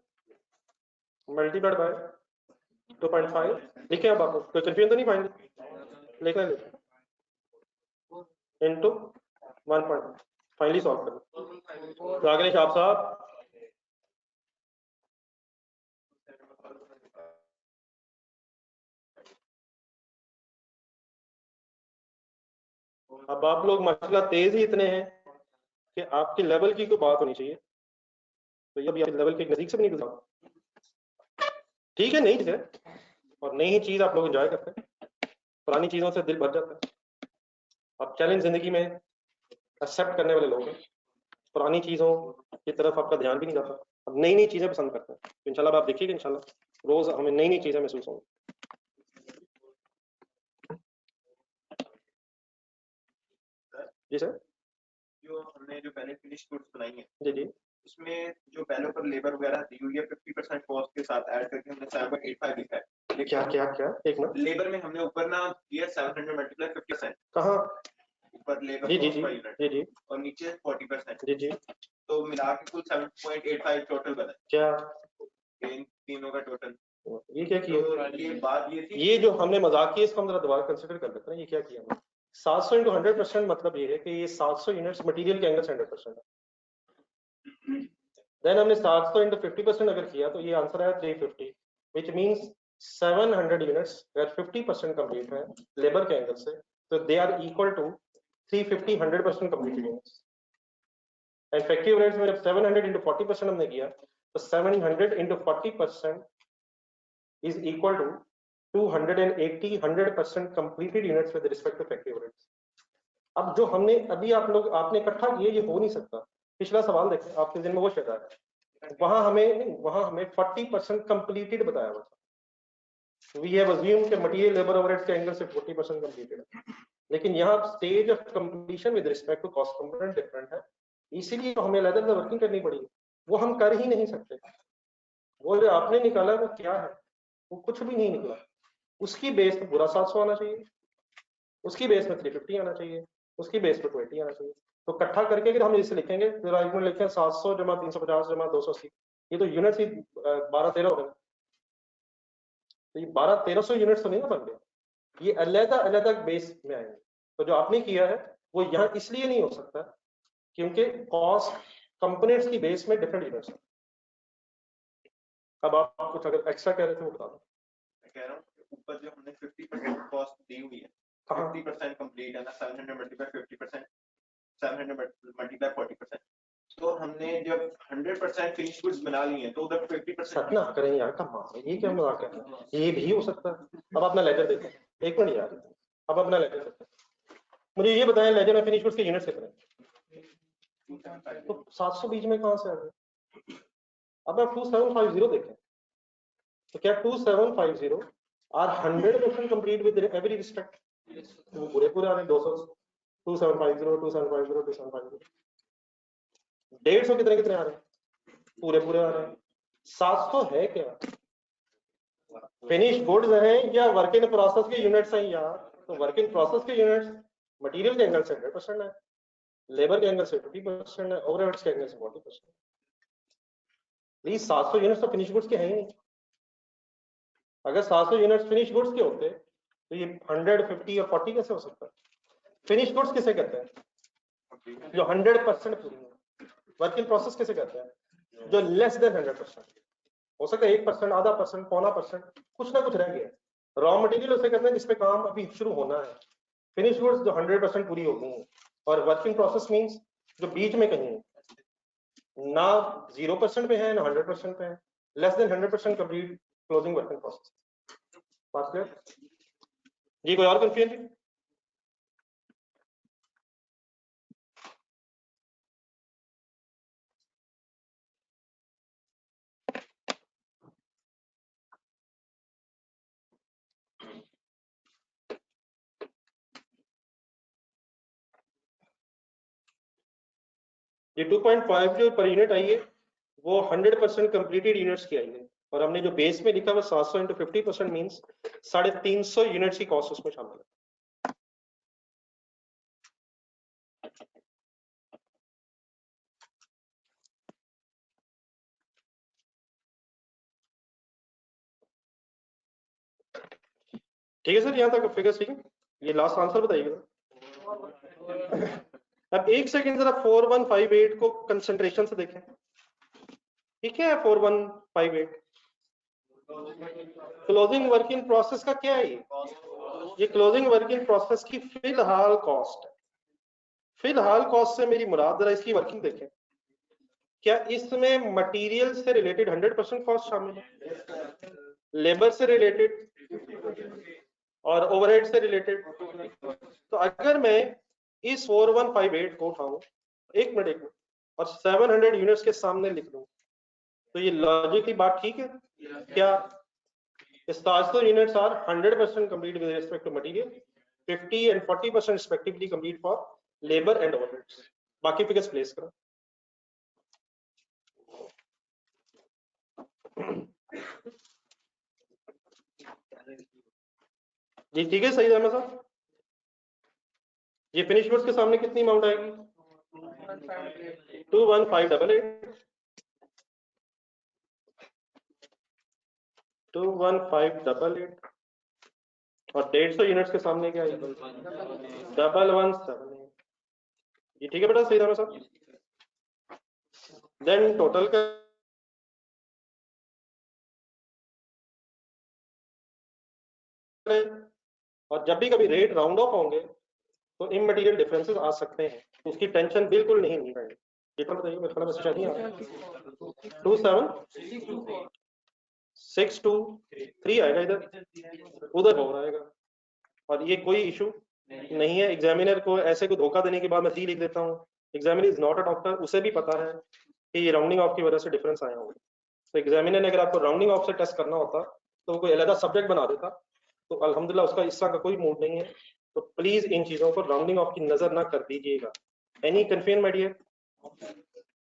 मल्टीप्लाइड बाय 2.5 लिखे। अब आपको कोई कंफ्यूजन तो नहीं पाएंगे? लिखना इनटू 1. फाइनली सॉल्व करो। तो आगे शाह साहब अब आप लोग माशाल्लाह तेज ही इतने हैं कि आपके लेवल की कोई बात होनी चाहिए। तो ये भी आपके लेवल के नजदीक से भी नहीं गुजरा। ठीक है, नई चीज है और नई ही चीज आप लोग एंजॉय करते हैं। पुरानी चीजों से दिल भर जाता है। अब चैलेंज जिंदगी में एक्सेप्ट करने वाले लोग हैं। पुरानी चीजों की तरफ आपका ध्यान भी नहीं जाता। अब नई नई चीजें पसंद करते हैं। तो इंशाल्लाह आप देखिएगा, इंशाल्लाह रोज हमें नई नई चीजें महसूस होंगी। जी सर। जो हमने जो पहले फिनिश गुड्स बनाई है जी जी, उसमें जो पहले पर लेबर वगैरह दी हुई है 50% कॉस्ट के साथ ऐड करके हमने 7.85 लिखा है। क्या क्या क्या एक मिनट, लेबर में हमने ऊपर ना दिया 700 मल्टीप्लाई 50%, कहाँ? ऊपर लेबर जी जी कॉस्ट जी पर यूनिट जी जी और नीचे 40%। जी जी, तो मिला के कुल 7.85 टोटल बना क्या इन तीनों का टोटल। ये क्या किया? तो ये बात ये थी, ये जो हमने मजाक किया इसको हम जरा दोबारा कंसिडर कर लेते हैं। ये क्या किया हमने? 700 इंटू 100% मतलब ये है कि ये 700 यूनिट्स मटेरियल के एंगल से 100% है। देन हमने 700 इंटू 50% अगर किया तो ये आंसर है 350, विच मींस 700 यूनिट्स अगर 50% कंप्लीट है लेबर के एंगल से, तो they are equal to 350 100% completed units. And factory average में जब 700 इंटू 40% हमने किया तो 700 into 40% is equal to 280 100% completed units with respect to factory overheads. अब जो हमने अभी आपने इकट्ठा किए ये हो नहीं सकता। पिछला सवाल देखें, आपके दिन में वो शर्त है, वहां हमें 40% कंप्लीटेड बताया हुआ था। वी हैव अज्यूम्ड कि मटेरियल लेबर ओवरहेड्स के एंगल से 40% कंप्लीटेड है, लेकिन यहाँ stage of completion with respect to cost component different है, इसीलिए हमें अलग वर्किंग करनी पड़ी। वो हम कर ही नहीं सकते। वो जो आपने निकाला वो क्या है? वो कुछ भी नहीं निकला। उसकी बेस पे पूरा 700 आना चाहिए, उसकी बेस में 350 आना चाहिए, उसकी बेस पे 20 आना चाहिए। तो इकट्ठा करके अगर हम इसे लिखेंगे तो आर्गुमेंट लिखें 700 जमा 350 जमा 280, ये तो यूनिट्स ही 12-13 हो गए। तो ये 12-1300 यूनिट्स तो नहीं ना बन गए, ये अलग बेस में आएंगे। तो जो आपने किया है वो यहाँ इसलिए नहीं हो सकता क्योंकि कॉस्ट कंपोनेंट्स की बेस में डिफरेंट यूनिट्स है। अब आप कुछ अगर एक्स्ट्रा कह रहे थे वो बता दो। मैं कह रहा हूँ ऊपर जो हमने 50% कॉस्ट दी हुई है, 50% कंप्लीट है ना, 700 मल्टीप्लाई 50%, 700 मल्टीप्लाई 40%। तो हमने जब 100% फिनिश गुड्स बना लिए हैं तो उधर 50% ना करें यार, कमाल, ये क्या मजाक है? ये भी हो सकता है। अब अपना लेजर देखो, एक मिनट यार, अब अपना लेजर देखो, मुझे ये बताएं लेजर में फिनिश गुड्स के यूनिट्स कितने? तो 700 बीच में कहां से आ गए? अब आप 2750 देखें तो क्या 2750 are 100% complete with every respect? वो पूरे आ रहे 200, 2750 2750 2750, 150 कितने आ रहे हैं? पूरे आ रहे हैं। 700 है क्या? फिनिश गुड्स हैं या वर्क इन प्रोसेस के यूनिट्स हैं यार? तो वर्क इन प्रोसेस के यूनिट्स मटेरियल के एंगल से 100% है, लेबर के एंगल से 50% है, ओवरहेड्स के एंगल से 40%। प्लीज 700 यूनिट्स तो फिनिश गुड्स के हैं ही नहीं। अगर 700 यूनिट्स फिनिश गुड्स के होते तो ये 100, 50 और 40 कैसे हो सकता है? फिनिश गुड्स किसे कहते हैं? जो 100% पूरी है। वर्क इन प्रोसेस किसे कहते हैं? जो लेस देन 100%। हो सकता है 1%, आधा परसेंट, पौना परसेंट, कुछ ना कुछ रह गया। रॉ मटेरियल उसे कहते हैं जिसपे काम अभी शुरू होना है। फिनिश गुड्स जो 100% पूरी हो गई है, और वर्किंग प्रोसेस मींस जो बीच में कहीं है, ना 0% पे है ना 100% पे है, less than 100% complete closing working process. बात क्लियर जी? कोई और कंफ्यूजन? ये 2.5 जो पर यूनिट आई है वो 100% कंप्लीटेड यूनिट्स की आई है, और हमने जो बेस में लिखा वो 700 इंटू 50% मींस 350 यूनिट्स की कॉस्ट उसमें शामिल है। ठीक है सर, यहाँ तक फिगर ठीक है। ये लास्ट आंसर बताइएगा। अब एक सेकंड जरा 4158 को कंसंट्रेशन से देखें। ठीक है, 4158 क्लोजिंग वर्किंग प्रोसेस का क्या है? ये क्लोजिंग वर्किंग प्रोसेस की फिलहाल कॉस्ट है। फिलहाल कॉस्ट से मेरी मुराद, जरा इसकी वर्किंग देखें। क्या इसमें मटेरियल से रिलेटेड 100% कॉस्ट शामिल है, लेबर से रिलेटेड और ओवरहेड से रिलेटेड? तो अगर मैं इस 4158 को उठाऊं, एक मिनट, और 700 यूनिट्स के सामने लिख दूं, तो ये लॉजिकली बात ठीक है क्या? 700 units are 100% complete with respect to material, 50 and 40% respectively complete for labour and overheads, बाकी फिगर्स प्लेस करो। जी ठीक है, सही है मैं साहब। ये फिनिश गुड्स के सामने कितनी अमाउंट आएगी? 21588 21588 और 150 यूनिट्स के सामने क्या आएगी? 1178। ये ठीक है बेटा, सही है साहब। देन टोटल का और जब भी कभी रेट राउंड ऑफ होंगे तो इमटेरियल डिफरेंसेस आ सकते हैं, उसकी टेंशन बिल्कुल नहीं ली जाएगी। ये तो बताइए, मेरे ख्याल में नहीं आ रहा। 27623 आएगा इधर, उधर हो आएगा। और ये कोई इशू नहीं है। एग्जामिनर को ऐसे को धोखा देने के बाद मैं 3 लिख देता हूँ। Examiner is not a doctor, उसे भी पता है कि ये राउंडिंग ऑफ की वजह से डिफरेंस आया होगा। तो एग्जामिनर ने अगर आपको राउंडिंग ऑफ से टेस्ट करना होता तो वो कोई अलग सब्जेक्ट बना देता। तो अल्हम्दुलिल्लाह उसका इस तरह का कोई मूड नहीं है। तो प्लीज इन चीजों को राउंडिंग ऑफ की नजर ना कर दीजिएगा। Any confusion my dear?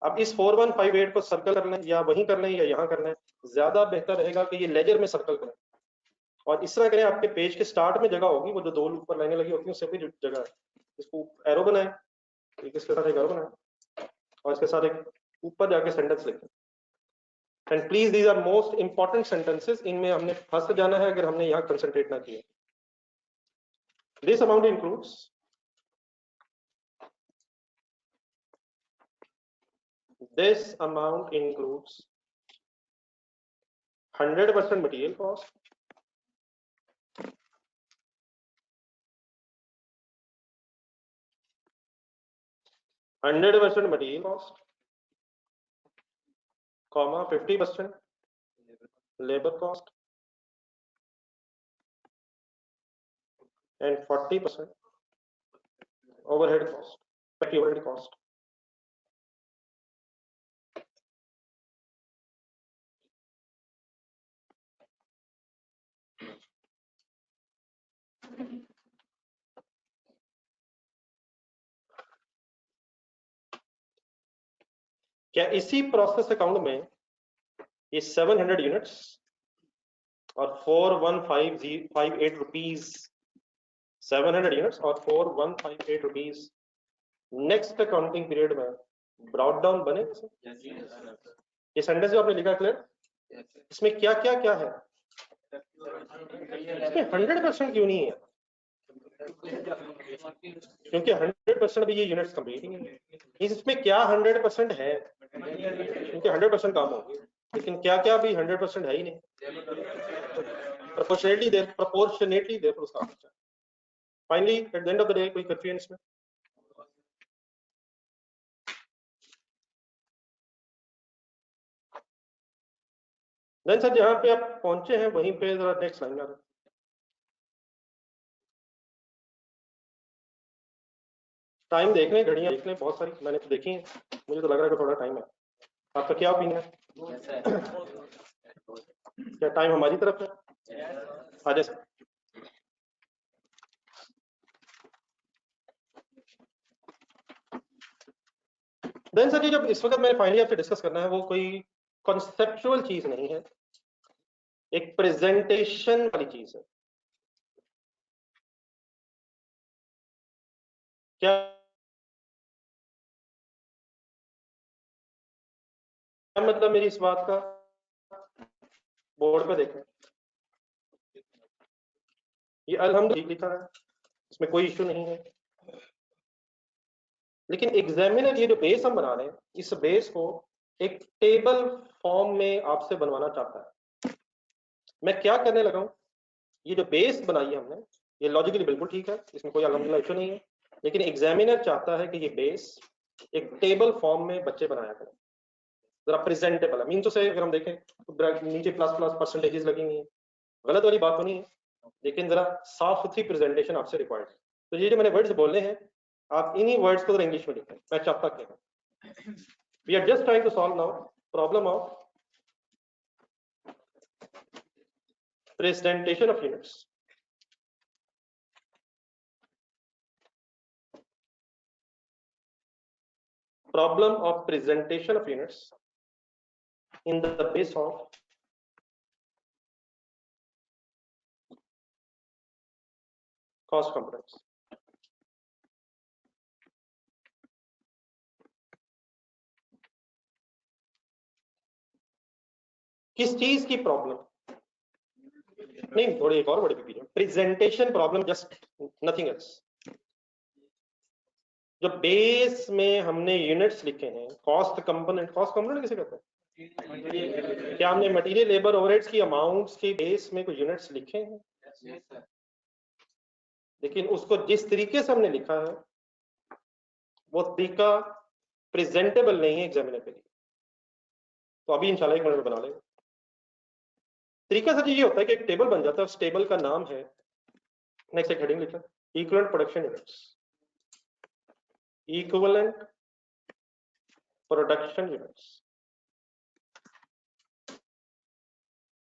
अब इस 4158 को सर्कल कर लें या वहीं कर लें या यहाँ कर लें, ज्यादा बेहतर रहेगा कि ये लेजर में सर्कल करें। और इस तरह करें, आपके पेज के स्टार्ट में जगह होगी, वो जो 2 ऊपर लाइनें लगी होती हैं उससे भी जगह है। इसको एरो बनाए, इसके साथ एक एरो बनाए और इसके साथ एक ऊपर जाके सेंटेंस लिखें। And please these are most important sentences, इनमें हमने फंस जाना है अगर हमने यहाँ कंसंट्रेट ना किया। This amount includes This amount includes 100% material cost, 100% material cost, comma 50% labor cost and 40% overhead cost, factory overhead cost. क्या इसी प्रोसेस अकाउंट में ये 700 यूनिट्स और 4158 रुपीज, 700 यूनिट्स और 4158 रुपीज नेक्स्ट अकाउंटिंग पीरियड में ब्रॉट डाउन बने? ये सेंटेंस जो आपने लिखा क्लियर, इसमें क्या क्या क्या है? इसमें 100% क्यों नहीं है? क्योंकि 100% भी ये यूनिट्स कंप्लीट ही नहीं है। इसमें क्या 100% है? क्योंकि 100% काम हो गया, लेकिन क्या क्या भी 100% है ही नहीं। प्रोपोर्शनेटली देयर उसका answer. Finally at the end of the day कोई कंफ्यूजन इसमें? देन सर जहां पे आप पहुंचे हैं वहीं पे जरा नेक्स्ट लाइन में टाइम देख लें, घड़ियां देख लें, बहुत सारी मैंने तो देखी हैं, मुझे तो लग रहा है कि थोड़ा टाइम है। आपका क्या ओपिनियन है? क्या टाइम हमारी तरफ है? आ जाए सर। देन सर जी, जब इस वक्त मैंने फाइनली आपसे डिस्कस करना है वो कोई कॉन्सेप्चुअल चीज नहीं है, एक प्रेजेंटेशन वाली चीज है। क्या मतलब मेरी इस बात का? बोर्ड पे देखें, ये अल्हम्दुलिल्लाह लिखा है, इसमें कोई इशू नहीं है। लेकिन एग्जामिनर ये जो बेस हम बना रहे हैं, इस बेस को एक टेबल फॉर्म में आपसे बनवाना चाहता है। मैं क्या करने लगा हूं, ये जो बेस बनाई है हमने, ये लॉजिकली बिल्कुल ठीक है, इसमें कोई अल्हम्दुलिल्लाह इशू नहीं है। लेकिन एग्जामिनर चाहता है कि ये बेस एक टेबल फॉर्म में बच्चे बनाया करें, जरा प्रेजेंटेबल है। मीन तो से अगर हम देखें तो नीचे प्लस प्लस परसेंटेजेस लगी हुई हैं, गलत वाली बात तो नहीं है, लेकिन जरा साफ सुथरी प्रेजेंटेशन आपसे रिक्वायर्ड है। तो ये जो मैंने वर्ड्स बोले हैं, आप इन्हीं वर्ड्स को इंग्लिश में लिखें। मैं चाहता क्या, we are just trying to solve now problem of presentation of units. problem of presentation of units in the base of cost components. किस चीज की प्रॉब्लम? नहीं, थोड़ी एक और बड़ी PP, presentation problem, just nothing else. जो बेस में हमने यूनिट्स लिखे हैं, कॉस्ट कंपोनेंट किसे कहते हैं? क्या हमने मटेरियल लेबर ओवरहेड्स की अमाउंट्स के बेस में कोई यूनिट्स लिखे हैं? लेकिन उसको जिस तरीके से हमने लिखा है वो तरीका प्रेजेंटेबल नहीं है एग्जामिनर के लिए। तो अभी इंशाल्लाह एक मिनट में बना लेंगे। तरीका सर ये होता है कि एक टेबल बन जाता है, उस टेबल का नाम है, नेक्स्ट एक हेडिंग लिखा, equivalent production units, equivalent production units.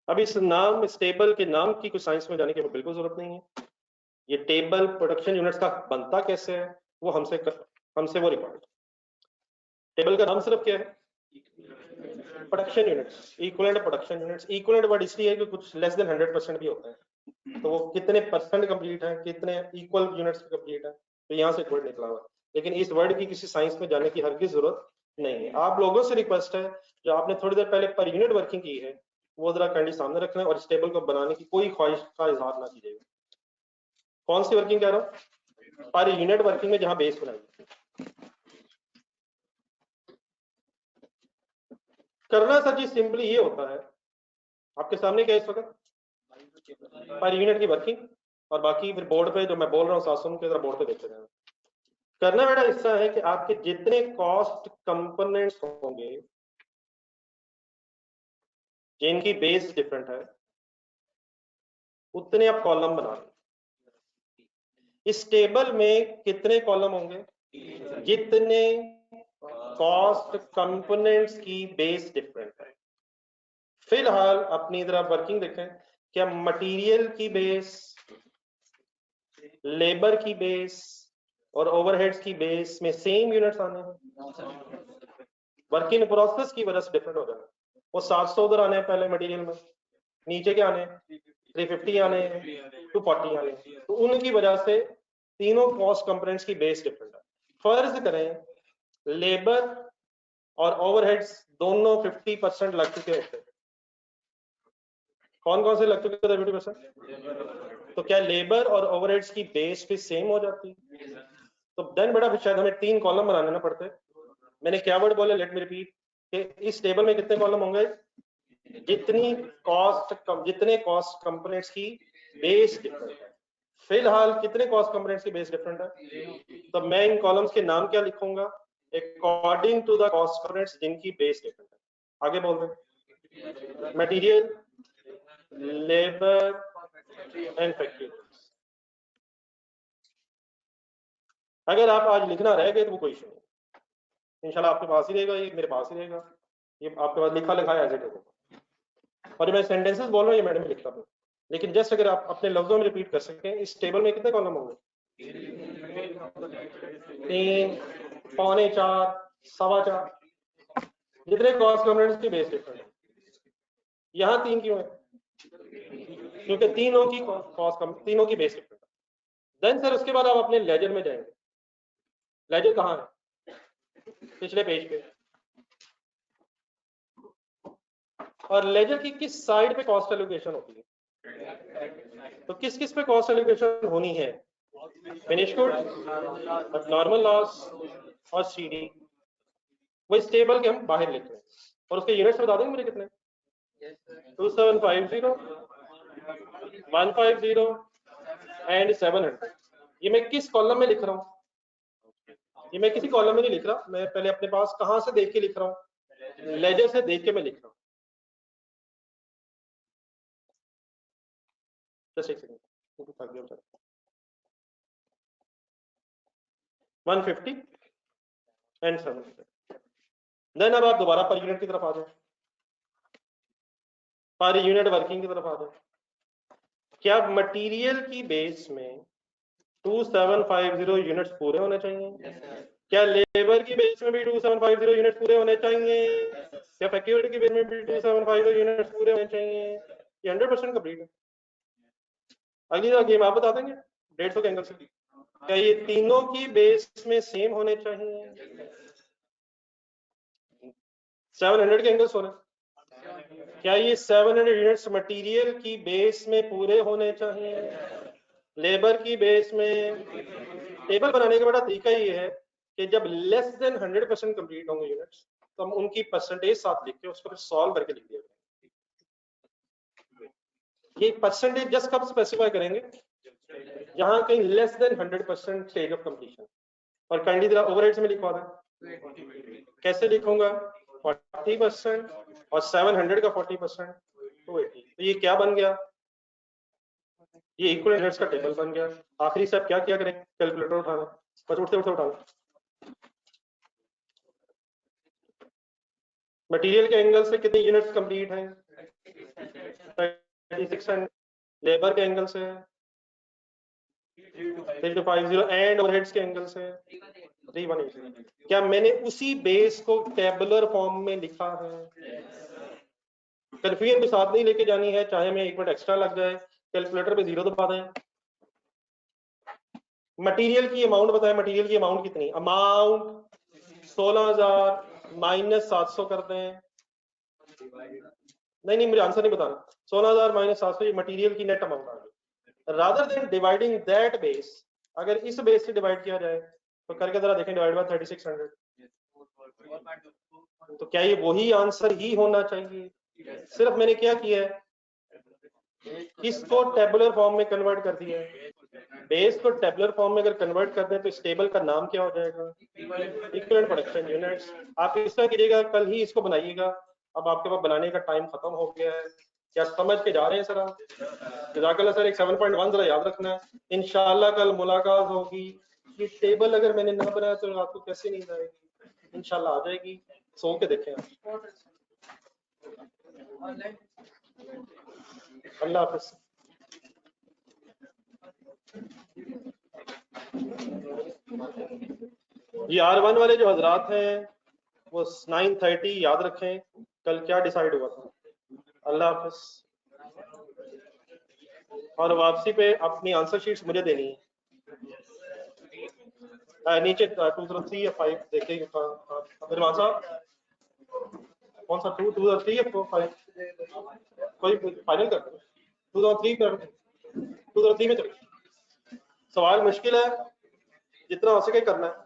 अब इस नाम, इस टेबल के नाम की कुछ साइंस में जाने की बिल्कुल जरूरत नहीं है। ये टेबल प्रोडक्शन यूनिट्स का बनता कैसे है वो हमसे वो रिकॉर्ड। टेबल का नाम सिर्फ क्या है? Production units, equivalent production units. Equivalent word इसलिए है कि कुछ लेस देन 100% भी होता है, तो वो कितने परसेंट कंप्लीट है, कितने इक्वल यूनिट्स कंप्लीट है, तो यहाँ से वर्ड निकला हुआ। लेकिन इस वर्ड की किसी साइंस में जाने की हरगिज़ जरूरत नहीं है। आप लोगों से रिक्वेस्ट है, जो आपने थोड़ी देर पहले पर यूनिट वर्किंग की है वो जरा कैंडी सामने रखना है, और इस टेबल को बनाने की कोई ख्वाहिश का इजहार ना कीजिएगा। कौन सी वर्किंग कह रहा हूँ? पर यूनिट वर्किंग में जहां बेस बनाई। करना सर जी सिंपली ये होता है, आपके सामने क्या इस वक्त पर यूनिट की वर्किंग, और बाकी फिर बोर्ड पे जो मैं बोल रहा हूँ सासों के, जरा बोर्ड पे देखते जाए। करना बेटा हिस्सा है कि आपके जितने कॉस्ट कंपोनेंट्स होंगे जिनकी बेस डिफरेंट है, उतने आप कॉलम बना लें। इस टेबल में कितने कॉलम होंगे? जितने कॉस्ट कंपोनेंट्स की बेस डिफरेंट है। फिलहाल अपनी तरफ वर्किंग देखें, क्या मटेरियल की बेस, लेबर की बेस और ओवरहेड्स की बेस में सेम यूनिट्स आने हैं? वर्किंग प्रोसेस की वजह से डिफरेंट हो जाए। वो 700 उधर आने हैं पहले मटेरियल में, नीचे क्या आने, 350 आने, 240 आने, तो उनकी वजह से तीनों कॉस्ट कंपोनेंट्स की बेस डिफरेंट है। फर्ज करें लेबर और ओवरहेड्स दोनों 50% लग चुके होते हैं। कौन कौन से लग चुके थे 50%? तो क्या लेबर और ओवरहेड्स की बेस भी सेम हो जाती? तो देन बेटा शायद हमें 3 कॉलम बनाने ना पड़ते। मैंने क्या वर्ड बोला, लेट मी रिपीट, कि इस टेबल में कितने कॉलम होंगे? जितने कॉस्ट कंपोनेंट्स की बेस डिफरेंट है। फिलहाल कितने कॉस्ट कंपोनेंट्स की बेस डिफरेंट है? तो मैं इन कॉलम्स के नाम क्या लिखूंगा? According to the cost components जिनकी बेस डिफरेंट है। आगे बोल दे, मटेरियल, लेबर एंड फैक्ट्री। अगर आप आज लिखना रह गए तो वो कोई इशू नहीं, इंशाल्लाह आपके पास ही रहेगा, ये मेरे पास ही रहेगा, ये आपके पास लिखा लिखा है एज इट इज। और मैं सेंटेंसेस बोल रहा हूँ ये मैंने लिखता हूँ, लेकिन जस्ट अगर आप अपने लफ्जों में रिपीट कर सकें, इस टेबल में कितने कॉलम होंगे? 3, पौने 4, सवा 4, जितने कॉस्ट कंपोनेंट्स की बेस डिफरेंट है। यहाँ 3 क्यों है? क्योंकि तीनों की बेस डिफरेंट है। देन सर उसके बाद आप अपने लेजर में जाएंगे। लेजर कहाँ है? पिछले पेज पे। और लेजर की किस साइड पे कॉस्ट एलोकेशन होती है? तो किस किस पे कॉस्ट एलोकेशन होनी है? फिनिश गुड्स, नॉर्मल लॉस और सीडी। वो इस टेबल के हम बाहर लिख रहे हैं, और उसके यूनिट्स बता देंगे मुझे कितने? 2750, 150 एंड 700। ये मैं किस कॉलम में लिख रहा हूँ? ये मैं किसी कॉलम में नहीं लिख रहा, मैं पहले अपने पास कहां से देख के लिख रहा हूँ? लेजर से देख के मैं लिख रहा हूँ। जस्ट एक सेकंड, 150 एंड 700। देन अब आप दोबारा पर यूनिट की तरफ आ जाए, पर यूनिट वर्किंग की तरफ आ जाए। क्या मटेरियल की बेस में 2750 यूनिट्स पूरे होने चाहिए? क्या लेबर की बेस में भी 2750 यूनिट पूरे होने चाहिए? क्या फैक्ट्री की बेस में भी 2750 यूनिट पूरे होने चाहिए? ये 100% कंप्लीट है। अगली गेम आप बता देंगे 150 के एंगल से। क्या ये तीनों की बेस में सेम होने चाहिए? 700 के एंगल्स होने, क्या ये 700 यूनिट्स मटेरियल की बेस में पूरे होने चाहिए? लेबर की बेस में? टेबल बनाने का बड़ा तरीका ये है कि जब लेस देन 100% कंप्लीट होंगे यूनिट्स तो हम उनकी परसेंटेज साथ लिख के उसको फिर सॉल्व करके लिख दिया। ये परसेंटेज जस्ट कब स्पेसिफाई करेंगे? जहां कहीं less than 100% stage of completion. और काइंडली जरा ओवरहेड्स में लिखवा दें। कैसे लिखूंगा? 40% और 700 का 40% 280। तो ये क्या बन गया? ये इक्वल यूनिट्स का टेबल बन गया। आखिरी स्टेप क्या किया करें? कैलकुलेटर उठाना, बस उठते उठते उठाना। मटेरियल के एंगल से कितने यूनिट्स कंप्लीट हैं? 36 एंड लेबर के एंगल से 3250 एंड ओवरहेड्स के एंगल से 318। क्या मैंने उसी बेस को टेबुलर फॉर्म में लिखा है? कंफ्यूजन के साथ नहीं लेके जानी है, चाहे मैं 1 मिनट एक्स्ट्रा लग जाए, कैलकुलेटर पे 0 दबा दें। मटेरियल की अमाउंट बताएं, मटेरियल की अमाउंट कितनी? अमाउंट 16000 माइनस 700 कर दें। नहीं मुझे आंसर नहीं बताना। 16000 माइनस 700 ये मटेरियल की नेट अमाउंट आ गई। Rather than dividing that base, अगर इस बेस से डिवाइड किया जाए तो करके जरा देखें, डिवाइड बाय 3600, तो क्या ये वही आंसर ही होना चाहिए? सिर्फ मैंने क्या किया है, इसको टेबुलर फॉर्म में कन्वर्ट कर दिया है। बेस को टेबुलर फॉर्म में अगर कन्वर्ट कर दें तो इस टेबल का नाम क्या हो जाएगा? Equivalent production units. आप इस तरह कीजिएगा, कल ही इसको बनाइएगा। अब आपके पास बनाने का टाइम खत्म हो गया है। क्या समझ के जा रहे हैं सर आप? जज़ाकल्लाह सर। एक 7.1 जरा याद रखना है। इंशाल्लाह कल मुलाकात होगी। ये टेबल अगर मैंने ना बनाया तो आपको कैसे नींद आएगी? इंशाल्लाह आ जाएगी। सो के देखें आप। अल्लाह हाफिज़। ये R1 वाले जो हजरात हैं वो 9:30 याद रखें कल क्या डिसाइड हुआ था। अल्लाह हाफिज़। और वापसी पे अपनी आंसर शीट्स मुझे देनी है। नीचे 203 या 5 देखिए। इरमान साहब कौन सा 203 या 5? कोई फाइनल कर 203 कर 203 में चलो। सवाल मुश्किल है, जितना हो सके करना है।